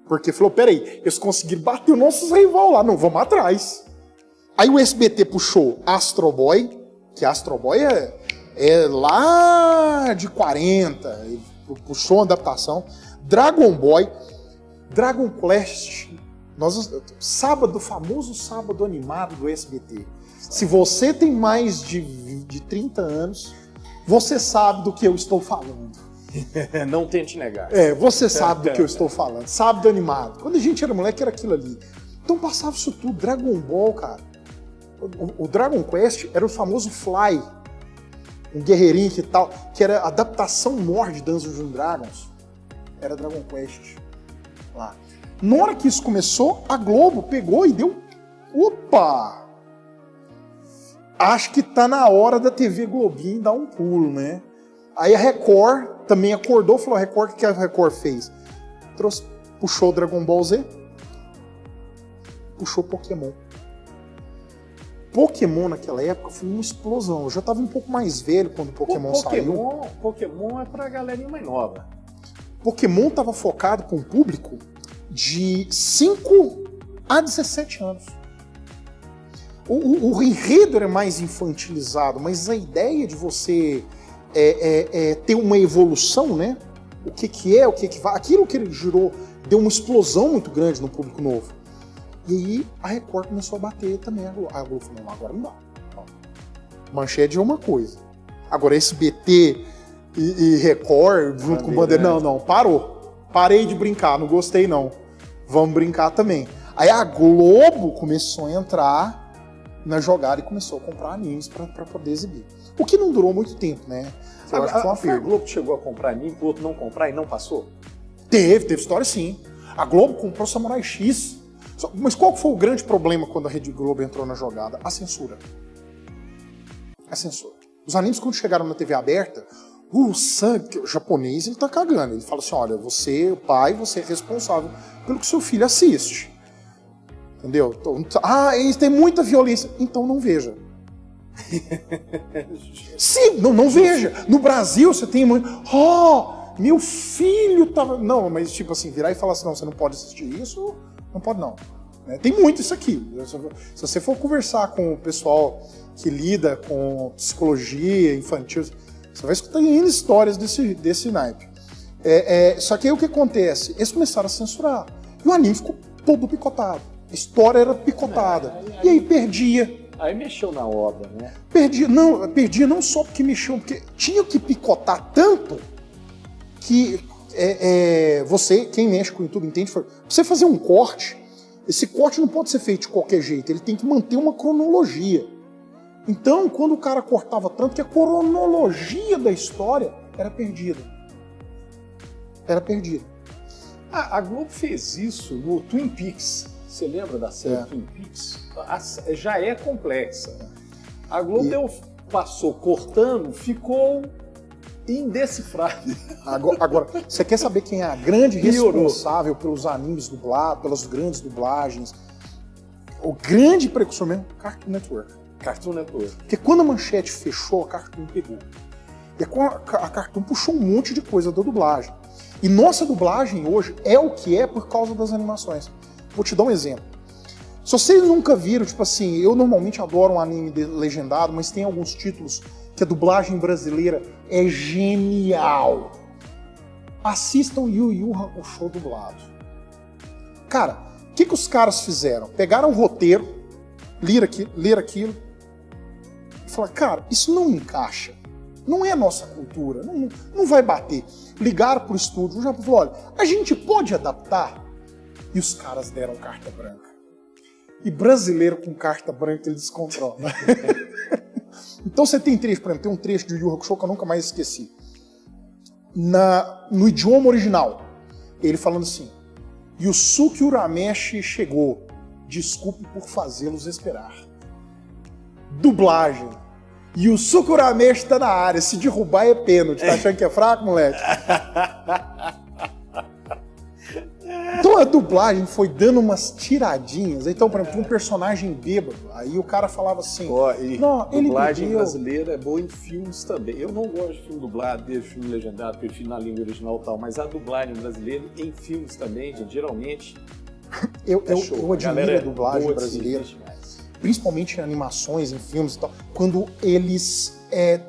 Speaker 2: Porque falou, peraí, eles conseguiram bater os nossos rivais lá, não, vamos atrás. Aí o SBT puxou Astro Boy, que Astro Boy é lá de 40, puxou uma adaptação, Dragon Boy, Dragon Quest, Sábado, o famoso sábado animado do SBT. Se você tem mais de 30 anos, você sabe do que eu estou falando.
Speaker 1: Não tente negar.
Speaker 2: Você sabe do que eu estou falando. Sábado animado. Quando a gente era moleque, era aquilo ali. Então passava isso tudo. Dragon Ball, cara. O Dragon Quest era o famoso Fly. Um guerreirinho que tal, que era a adaptação nord de Dungeons & Dragons. Era Dragon Quest. Lá. Na hora que isso começou, a Globo pegou e deu... Opa! Acho que tá na hora da TV Globinho dar um pulo, né? Aí a Record também acordou, falou, a Record, o que a Record fez? Puxou Dragon Ball Z, puxou Pokémon. Pokémon naquela época foi uma explosão. Eu já estava um pouco mais velho quando o Pokémon saiu.
Speaker 1: Pokémon é pra galerinha mais nova.
Speaker 2: Pokémon estava focado com um público de 5 a 17 anos. O enredo era mais infantilizado, mas a ideia de você ter uma evolução, né? O que é, o que vai... Aquilo que ele girou deu uma explosão muito grande no público novo. E aí a Record começou a bater também. A Globo falou, não, agora não dá. Manchete é uma coisa. Agora SBT e Record junto com o Bandeira, não, parou. Parei de brincar, não gostei não. Vamos brincar também. Aí a Globo começou a entrar na jogada e começou a comprar animes para poder exibir. O que não durou muito tempo, né? Eu acho que foi uma perda.
Speaker 1: A Globo chegou a comprar anime, o outro não comprar e não passou?
Speaker 2: Teve história sim. A Globo comprou Samurai X. Mas qual foi o grande problema quando a Rede Globo entrou na jogada? A censura. A censura. Os animes, quando chegaram na TV aberta, o japonês, ele tá cagando. Ele fala assim, olha, você, pai, você é responsável pelo que seu filho assiste. Entendeu? Eles têm muita violência. Então não veja. Sim, não veja. No Brasil, você tem muito... meu filho tava... Não, mas tipo assim, virar e falar assim, não, você não pode assistir isso... Não pode não. Tem muito isso aqui. Se você for conversar com o pessoal que lida com psicologia infantil, você vai escutar N histórias desse naipe. Só que aí o que acontece? Eles começaram a censurar. E o anime ficou todo picotado. A história era picotada. E aí perdia.
Speaker 1: Aí mexeu na obra, né?
Speaker 2: Perdia não só porque mexeu, porque tinha que picotar tanto que... você, quem mexe com o YouTube entende, você fazer um corte, esse corte não pode ser feito de qualquer jeito, ele tem que manter uma cronologia. Então, quando o cara cortava tanto, que a cronologia da história era perdida. Era perdida.
Speaker 1: A Globo fez isso no Twin Peaks. Você lembra da série Twin Peaks? Já é complexa. A Globo passou cortando, ficou... indecifrável.
Speaker 2: Agora, você quer saber quem é a grande responsável pelos animes dublados, pelas grandes dublagens? O grande precursor mesmo? Cartoon Network.
Speaker 1: Cartoon Network.
Speaker 2: Porque quando a Manchete fechou, a Cartoon pegou. E a Cartoon puxou um monte de coisa da dublagem. E nossa dublagem hoje é o que é por causa das animações. Vou te dar um exemplo. Se vocês nunca viram, tipo assim, eu normalmente adoro um anime legendado, mas tem alguns títulos que a dublagem brasileira é genial. Assistam Yu Yu Hakusho dublado. Cara, o que os caras fizeram? Pegaram o roteiro, leram aquilo e falaram, cara, isso não encaixa. Não é nossa cultura, não vai bater. Ligaram pro estúdio, já falou, olha, a gente pode adaptar? E os caras deram carta branca. E brasileiro com carta branca ele descontrola. Então você tem trecho, por exemplo, tem um trecho de Yu Yu Hakusho que eu nunca mais esqueci. No idioma original, ele falando assim, Yusuke Urameshi chegou, desculpe por fazê-los esperar. Dublagem. Yusuke Urameshi tá na área, se derrubar é pênalti, tá achando que é fraco, moleque? Então a dublagem foi dando umas tiradinhas. Então, por exemplo, um personagem bêbado. Aí o cara falava assim...
Speaker 1: dublagem brasileira é boa em filmes também. Eu não gosto de filme dublado, de filme legendado, prefiro na língua original e tal. Mas a dublagem brasileira em filmes também, gente, geralmente...
Speaker 2: Eu admiro a dublagem brasileira. Principalmente em animações, em filmes e tal. Quando eles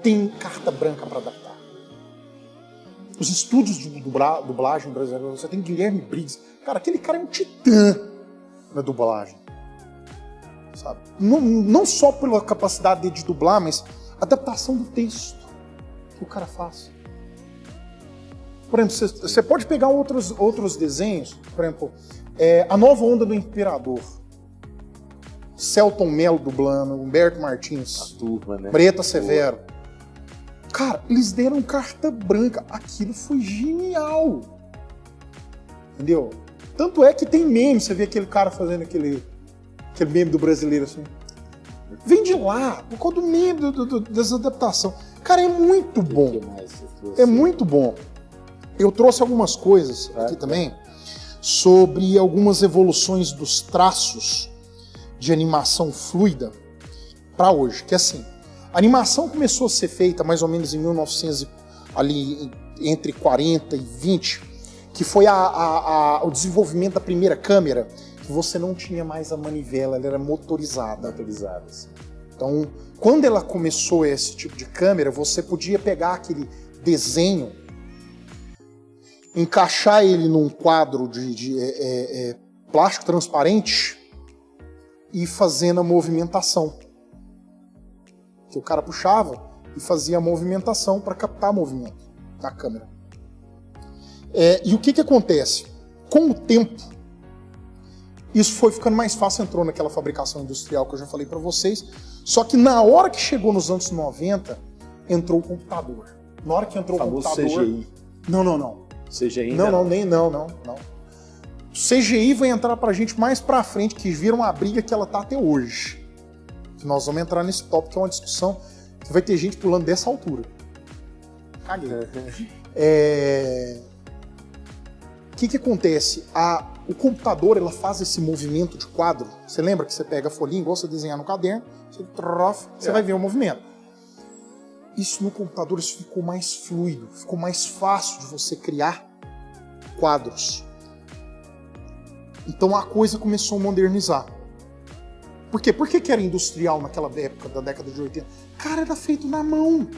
Speaker 2: têm carta branca para adaptar. Os estúdios de dublagem brasileira, você tem Guilherme Briggs. Cara, aquele cara é um titã. na dublagem. Sabe? Não só pela capacidade de dublar, mas a adaptação do texto que o cara faz. Por exemplo, você pode pegar outros desenhos, por exemplo, A Nova Onda do Imperador. Celton Mello dublando, Humberto Martins,
Speaker 3: A turma, né?
Speaker 2: Breta Severo. Cara, eles deram carta branca. Aquilo foi genial. Entendeu? Tanto é que tem meme, você vê aquele cara fazendo aquele meme do brasileiro assim. Vem de lá, por causa do meme dessa adaptação. Cara, é muito bom. É muito bom. Eu trouxe algumas coisas aqui também sobre algumas evoluções dos traços de animação fluida para hoje. Que é assim, a animação começou a ser feita mais ou menos em 1900, ali entre 40 e 20, que foi o desenvolvimento da primeira câmera, que você não tinha mais a manivela, ela era motorizada. Assim. Então, quando ela começou esse tipo de câmera, você podia pegar aquele desenho, encaixar ele num quadro de plástico transparente e fazendo a movimentação. Que o cara puxava e fazia a movimentação para captar movimento da câmera. E o que acontece? Com o tempo, isso foi ficando mais fácil, entrou naquela fabricação industrial que eu já falei para vocês, só que na hora que chegou nos anos 90, entrou o computador. Na hora que entrou o computador...
Speaker 3: CGI.
Speaker 2: Não.
Speaker 3: CGI
Speaker 2: não. CGI vai entrar pra gente mais pra frente, que vira uma briga que ela tá até hoje. Que nós vamos entrar nesse tópico, que é uma discussão que vai ter gente pulando dessa altura. Caguei. O que acontece? O computador, ela faz esse movimento de quadro. Você lembra que você pega a folhinha, igual você desenhar no caderno, você vai ver o movimento. Isso no computador isso ficou mais fluido, ficou mais fácil de você criar quadros. Então a coisa começou a modernizar. Por quê? Por que era industrial naquela época da década de 80? Cara, era feito na mão.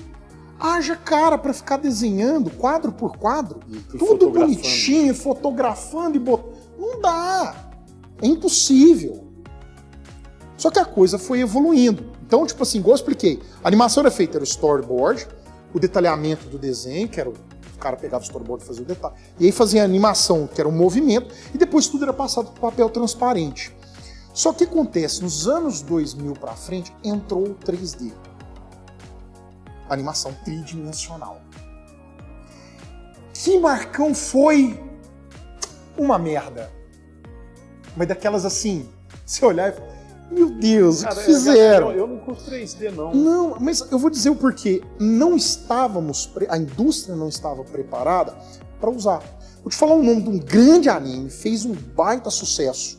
Speaker 2: Haja cara para ficar desenhando quadro por quadro, tudo bonitinho, fotografando e botando. Não dá. É impossível. Só que a coisa foi evoluindo. Então, tipo assim, igual eu expliquei, a animação era feita, era o storyboard, o detalhamento do desenho, que era o cara pegava o storyboard e fazia o detalhe, e aí fazia a animação, que era o movimento, e depois tudo era passado para papel transparente. Só que acontece, nos anos 2000 para frente, entrou o 3D. A animação tridimensional. Que Marcão foi uma merda. Mas daquelas assim, você olhar e falar, meu Deus, cara, o que fizeram?
Speaker 1: Eu não curto 3D, não.
Speaker 2: Não, mas eu vou dizer o porquê. A indústria não estava preparada para usar. Vou te falar o nome de um grande anime, fez um baita sucesso.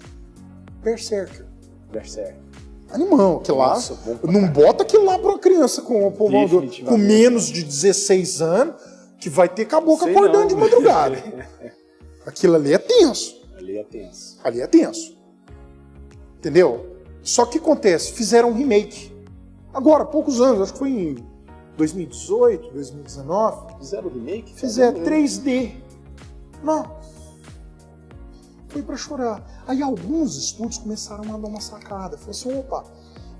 Speaker 2: Berserker. Animão, aquilo lá.
Speaker 3: Nossa,
Speaker 2: não bota aquilo lá para uma criança com menos de 16 anos, que vai ter com a boca acordando de madrugada. Aquilo ali é tenso. Ali é tenso. Entendeu? Só que acontece, fizeram um remake. Agora, há poucos anos, acho que foi em 2018, 2019.
Speaker 3: Fizeram o remake?
Speaker 2: Fizeram 3D. Não. Foi pra chorar. Aí alguns estúdios começaram a dar uma sacada. Falaram assim, opa,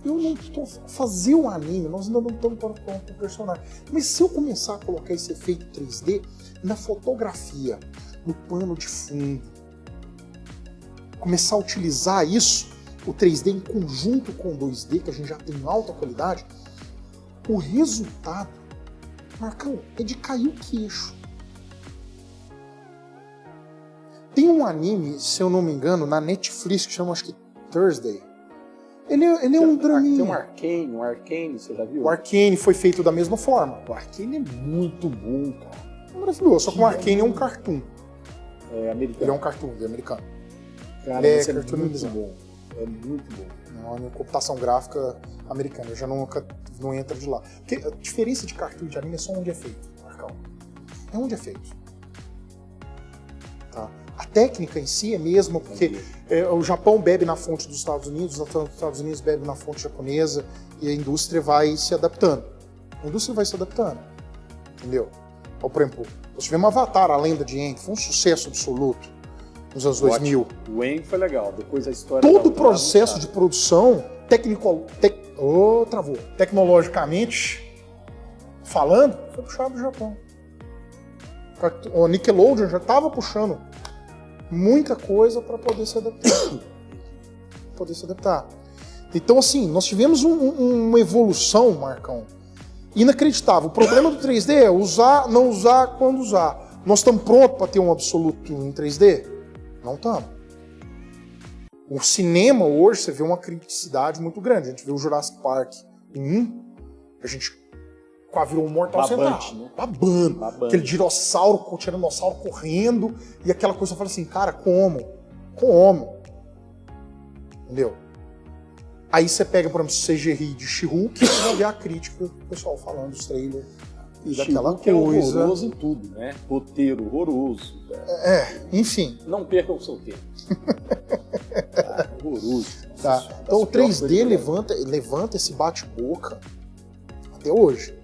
Speaker 2: eu não estou fazendo um anime, nós ainda não estamos pronto para o personagem. Mas se eu começar a colocar esse efeito 3D na fotografia, no pano de fundo, começar a utilizar isso, o 3D em conjunto com o 2D, que a gente já tem em alta qualidade, o resultado, Marcão, é de cair o queixo. Tem um anime, se eu não me engano, na Netflix, que chama, acho que Thursday. Ele é um draminha.
Speaker 3: Tem um Arcane, você já viu?
Speaker 2: O Arcane foi feito da mesma forma.
Speaker 3: O Arcane é muito bom, cara.
Speaker 2: É maravilhoso, só que o Arcane é um cartoon.
Speaker 3: É americano.
Speaker 2: Ele é um cartoon, ele é americano.
Speaker 3: Cara, é muito bom. É muito bom.
Speaker 2: É uma computação gráfica americana, já não entra de lá. Porque a diferença de cartoon e de anime é só onde é feito, Marcão. É onde é feito. Tá? A técnica em si é mesmo, porque o Japão bebe na fonte dos Estados Unidos, os Estados Unidos bebem na fonte japonesa, e a indústria vai se adaptando. Entendeu? Por exemplo, nós tivemos Avatar, a Lenda de Aang, foi um sucesso absoluto. nos anos 2000.
Speaker 3: O Wayne foi legal, depois a história...
Speaker 2: Todo o processo de produção, tecnologicamente falando, foi puxado do Japão. O Nickelodeon já estava puxando muita coisa para poder se adaptar. Então, assim, nós tivemos uma evolução, Marcão, inacreditável. O problema do 3D é usar, não usar, quando usar. Nós estamos prontos para ter um absoluto em 3D? Não estamos. O cinema hoje, você vê uma criticidade muito grande. A gente vê o Jurassic Park 1, a gente quase virou um Mortal Central.
Speaker 3: Né?
Speaker 2: Babando. Aquele tiranossauro correndo, e aquela coisa, eu falo assim, cara, como? Entendeu? Aí você pega, por exemplo, o CGI de She-Hulk e você vai ver a crítica do pessoal falando dos trailers e daquela coisa.
Speaker 3: É horroroso em tudo, né? Roteiro horroroso.
Speaker 2: Enfim.
Speaker 3: Não percam o seu tempo. Horroroso.
Speaker 2: Tá. Então o 3D levanta esse bate-boca até hoje.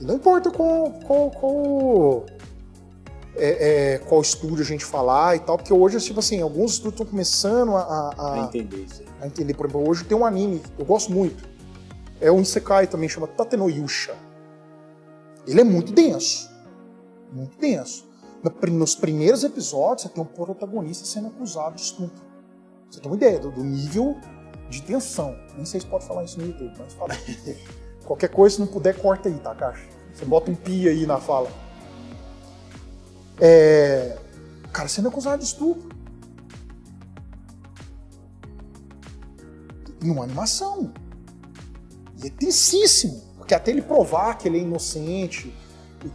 Speaker 2: E não importa qual estúdio a gente falar e tal, porque hoje, tipo assim, alguns estúdios estão começando a
Speaker 3: entender isso aí.
Speaker 2: A entender. Por exemplo, hoje tem um anime, eu gosto muito. É um Isekai também, chama Tatenoyusha. Ele é muito denso. Muito denso. Nos primeiros episódios, você tem um protagonista sendo acusado de estupro. Você tem uma ideia do nível de tensão. Nem sei se pode falar isso no YouTube, mas fala. Qualquer coisa, se não puder, corta aí, tá, Caixa? Você bota um pi aí na fala. O cara sendo acusado de estupro. Numa animação. E é tensíssimo. Porque até ele provar que ele é inocente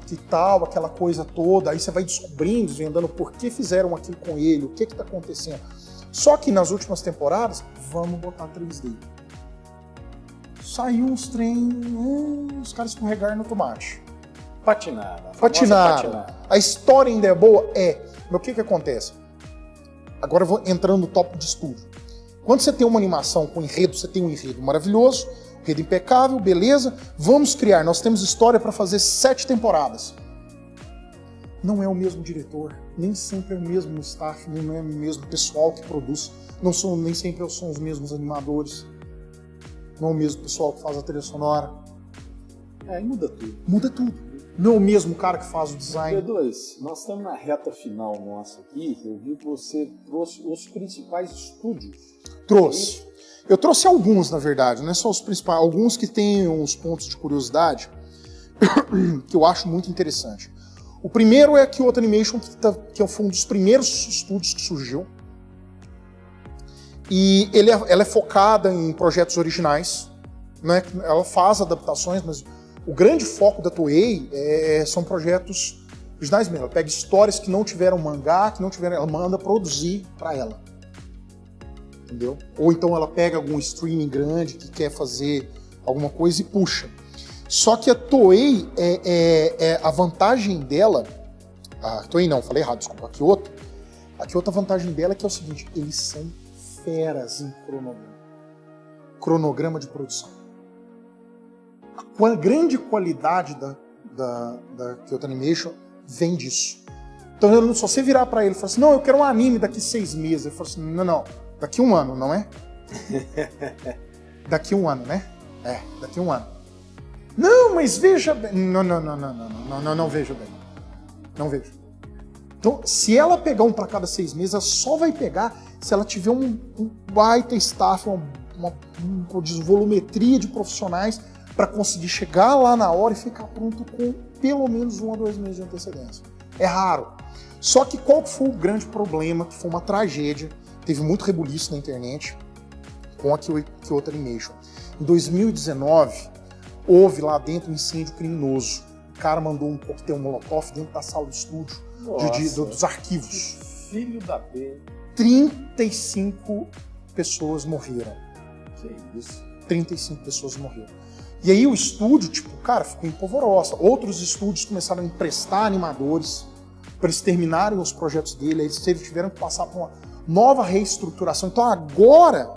Speaker 2: e tal, aquela coisa toda, aí você vai descobrindo, desvendando por que fizeram aquilo com ele, o que está acontecendo. Só que nas últimas temporadas, vamos botar 3D. Saiu uns trem, os caras escorregaram no tomate. Patinaram. A história ainda é boa? Mas o que acontece? Agora eu vou entrando no tópico de estúdio. Quando você tem uma animação com enredo, você tem um enredo maravilhoso, um enredo impecável, beleza, vamos criar, nós temos história para fazer 7 temporadas. Não é o mesmo diretor, nem sempre é o mesmo staff, não é o mesmo pessoal que produz, nem sempre são os mesmos animadores, não é o mesmo pessoal que faz a trilha sonora.
Speaker 3: Aí muda tudo.
Speaker 2: Muda tudo. Não é o mesmo cara que faz o design.
Speaker 3: P2, nós estamos na reta final nossa aqui. Eu vi que você trouxe os principais estúdios.
Speaker 2: Trouxe. Eu trouxe alguns, na verdade, não é só os principais. Alguns que têm uns pontos de curiosidade que eu acho muito interessante. O primeiro é a Kyoto Animation, que foi um dos primeiros estúdios que surgiu. E ela é focada em projetos originais. Né? Ela faz adaptações, mas o grande foco da Toei são projetos originais mesmo. Ela pega histórias que não tiveram mangá, ela manda produzir para ela. Entendeu? Ou então ela pega algum streaming grande que quer fazer alguma coisa e puxa. Só que a Toei, a vantagem dela... A Toei não, falei errado, desculpa. A Kyoto, a vantagem dela é que é o seguinte, eles são feras em cronograma. Cronograma de produção. A grande qualidade da Kyoto Animation vem disso. Então, se você virar para ele e falar assim, não, eu quero um anime daqui 6 meses. Ele fala assim, não, daqui 1 ano, não é? Daqui 1 ano, né? Daqui 1 ano. Não, mas veja bem. Não veja bem. Não vejo. Então, se ela pegar um para cada 6 meses, ela só vai pegar se ela tiver um baita staff, uma volumetria de profissionais para conseguir chegar lá na hora e ficar pronto com pelo menos 1 a 2 meses de antecedência. É raro. Só que qual foi o grande problema, que foi uma tragédia, teve muito rebuliço na internet com a Kyoto Animation. Em 2019, houve lá dentro um incêndio criminoso. O cara mandou um coquetel molotov dentro da sala do estúdio, dos arquivos.
Speaker 3: Filho da P.
Speaker 2: 35 pessoas morreram.
Speaker 3: Que isso?
Speaker 2: 35 pessoas morreram. E aí o estúdio, cara, ficou em polvorosa. Outros estúdios começaram a emprestar animadores para eles terminarem os projetos dele. Eles tiveram que passar por uma nova reestruturação. Então agora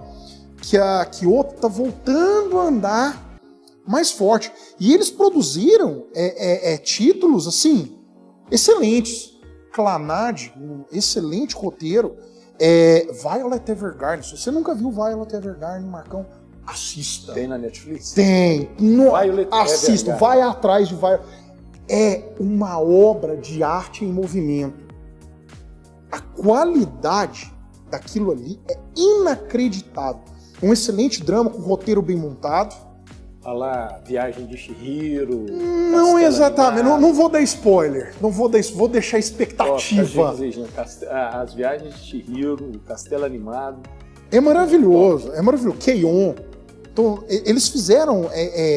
Speaker 2: que a Kyoto está voltando a andar mais forte. E eles produziram títulos, assim, excelentes. Clannad, um excelente roteiro. Violet Evergarden. Se você nunca viu Violet Evergarden, Marcão, assista.
Speaker 3: Tem na Netflix?
Speaker 2: Tem. Assista,
Speaker 3: Evergarden.
Speaker 2: vai atrás de Violet. É uma obra de arte em movimento. A qualidade daquilo ali é inacreditável. Um excelente drama com roteiro bem montado.
Speaker 3: Olha lá, Viagem de Chihiro.
Speaker 2: Não exatamente, não vou dar spoiler. Vou deixar expectativa.
Speaker 3: As Viagens de Chihiro, o Castelo Animado.
Speaker 2: É maravilhoso, é maravilhoso. Keion. Então, eles fizeram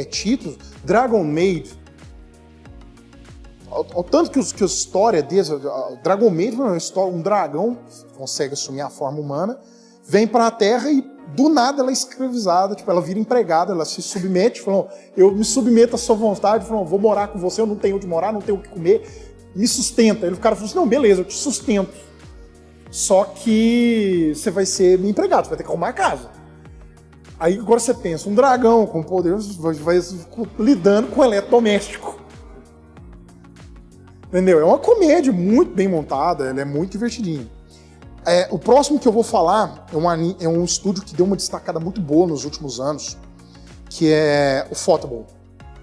Speaker 2: títulos, Dragon Maid. Ao tanto que a história deles, Dragon Maid é uma história, um dragão consegue assumir a forma humana, vem para a Terra e do nada ela é escravizada, tipo, ela vira empregada, ela se submete, falou, eu me submeto à sua vontade, falou, vou morar com você, eu não tenho onde morar, não tenho o que comer, me sustenta. Aí o cara falou assim, não, beleza, eu te sustento. Só que você vai ser meu empregado, você vai ter que arrumar a casa. Aí agora você pensa, um dragão com poder vai lidando com eletrodoméstico. Entendeu? É uma comédia muito bem montada, ela é muito divertidinha. O próximo que eu vou falar é um estúdio que deu uma destacada muito boa nos últimos anos, que é o Photable.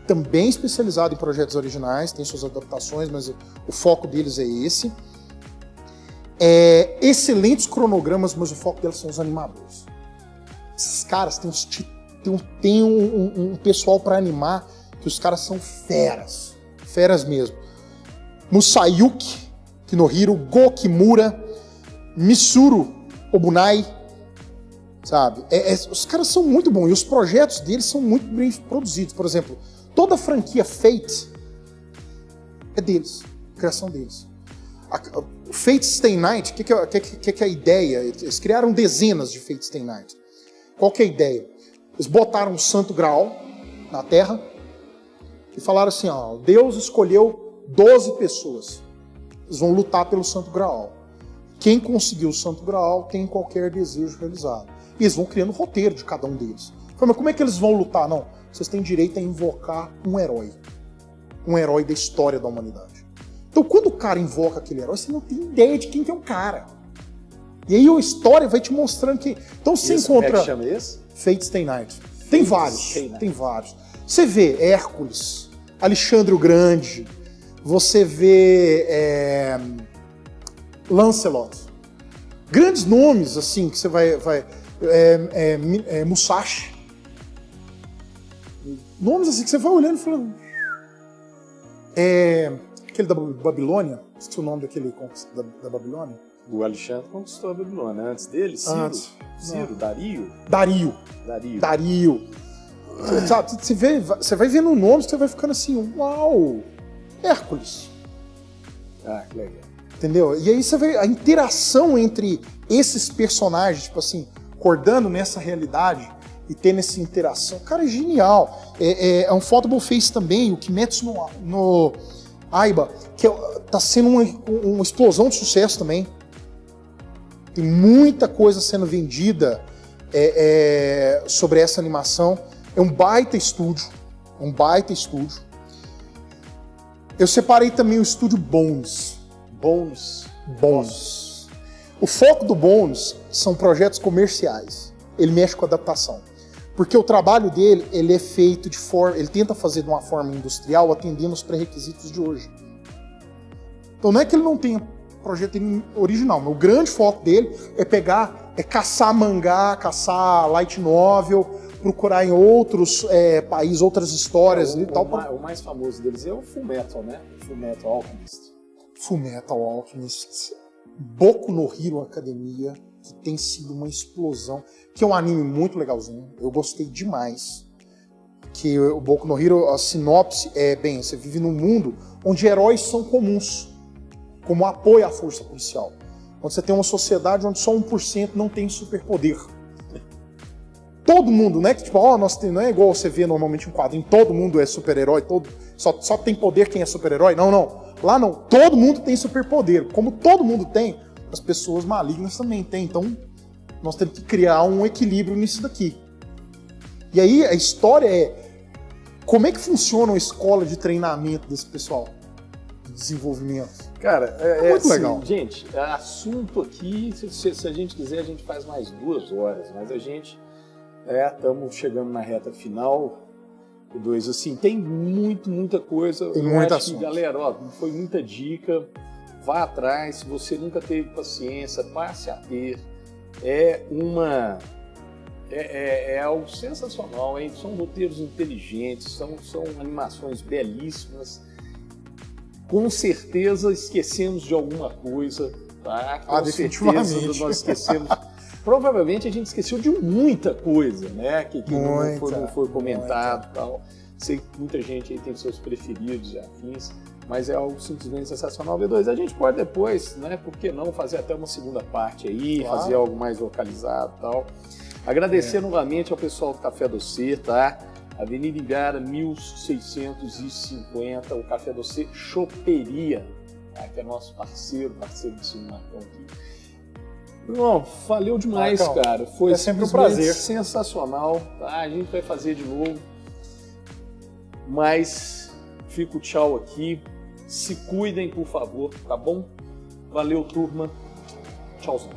Speaker 2: Também especializado em projetos originais, tem suas adaptações, mas o foco deles é esse. Excelentes cronogramas, mas o foco deles são os animadores. Esses caras têm um pessoal para animar, que os caras são feras. Feras mesmo. Musayuki Kinohiro, Go Kimura, Mitsuru Obunai, sabe? Os caras são muito bons e os projetos deles são muito bem produzidos. Por exemplo, toda a franquia Fate é deles, criação deles. O Fate Stay Night, o que é a ideia? Eles criaram dezenas de Fate Stay Night. Qual que é a ideia? Eles botaram um santo graal na Terra e falaram assim, ó, Deus escolheu 12 pessoas. Eles vão lutar pelo santo graal. Quem conseguiu o santo graal tem qualquer desejo realizado. E eles vão criando o roteiro de cada um deles. Mas como é que eles vão lutar? Não, vocês têm direito a invocar um herói. Um herói da história da humanidade. Então quando o cara invoca aquele herói, você não tem ideia de quem que é o cara. E aí a história vai te mostrando que... Então você encontra...
Speaker 3: Como é que chama esse?
Speaker 2: Fate Stay Night. Tem vários. Você vê Hércules, Alexandre o Grande, você vê Lancelot. Grandes nomes, assim, que você vai Musashi. Nomes assim que você vai olhando e falando... aquele da Babilônia, esqueci o nome daquele da Babilônia.
Speaker 3: O Alexandre conquistou a Babilônia. Antes dele, Ciro, Dario. Você vai vendo nomes que você vai ficando assim, uau, Hércules. Ah, que legal.
Speaker 2: Entendeu? E aí você vê a interação entre esses personagens, tipo assim, acordando nessa realidade e tendo essa interação. Cara, é genial. É um Photable Face também, o Kimetsu no Aiba, que tá sendo uma explosão de sucesso também. Tem muita coisa sendo vendida sobre essa animação. É um baita estúdio. Eu separei também o estúdio Bones. O foco do Bones são projetos comerciais. Ele mexe com adaptação. Porque o trabalho dele, ele é feito de forma... Ele tenta fazer de uma forma industrial, atendendo os pré-requisitos de hoje. Então não é que ele não tenha projeto original, mas o grande foco dele é caçar mangá, caçar light novel, procurar em outros países, outras histórias e tal.
Speaker 3: O mais famoso deles é o Fullmetal, né? O Fullmetal Alchemist.
Speaker 2: Fullmetal Alchemist, Boku no Hero Academia, que tem sido uma explosão, que é um anime muito legalzinho, eu gostei demais. Que o Boku no Hero, a sinopse você vive num mundo onde heróis são comuns, como apoio à força policial. Onde você tem uma sociedade onde só 1% não tem superpoder. Todo mundo, né? Que tipo, não é igual você vê normalmente um quadrinho, todo mundo é super-herói, só tem poder quem é super-herói. Não. Lá não, todo mundo tem superpoder. Como todo mundo tem, as pessoas malignas também têm. Então, nós temos que criar um equilíbrio nisso daqui. E aí, a história como é que funciona a escola de treinamento desse pessoal? De desenvolvimento.
Speaker 1: Cara,
Speaker 2: muito
Speaker 1: assim,
Speaker 2: legal.
Speaker 1: Gente, assunto aqui, se a gente quiser, a gente faz mais 2 horas, mas a gente estamos chegando na reta final. Assim, tem muita coisa.
Speaker 2: Tem
Speaker 1: Eu
Speaker 2: muito
Speaker 1: acho que,
Speaker 2: assunto.
Speaker 1: galera, ó, foi muita dica. Vá atrás, se você nunca teve paciência, passe a ter. É algo sensacional, hein? São roteiros inteligentes, são animações belíssimas. Com certeza esquecemos de alguma coisa, tá? Com
Speaker 2: definitivamente.
Speaker 1: certeza nós esquecemos. Provavelmente a gente esqueceu de muita coisa, não foi comentado e tal. Sei que muita gente aí tem seus preferidos e afins, mas é algo simplesmente sensacional. V2, a gente pode depois, né? Por que não fazer até uma segunda parte aí,
Speaker 2: Claro.
Speaker 1: fazer algo mais localizado e tal. Agradecer novamente ao pessoal do Café Doce, tá? Avenida Igara, 1650, o Café Doce Choperia, tá? Que é nosso parceiro do Cinemarcão aqui. Não, valeu demais,
Speaker 2: Marcão,
Speaker 1: cara. Foi
Speaker 2: é sempre um
Speaker 1: simplesmente
Speaker 2: prazer.
Speaker 1: sensacional, tá? A gente vai fazer de novo. Mas fico tchau aqui. Se cuidem, por favor, tá bom? Valeu, turma. Tchauzão.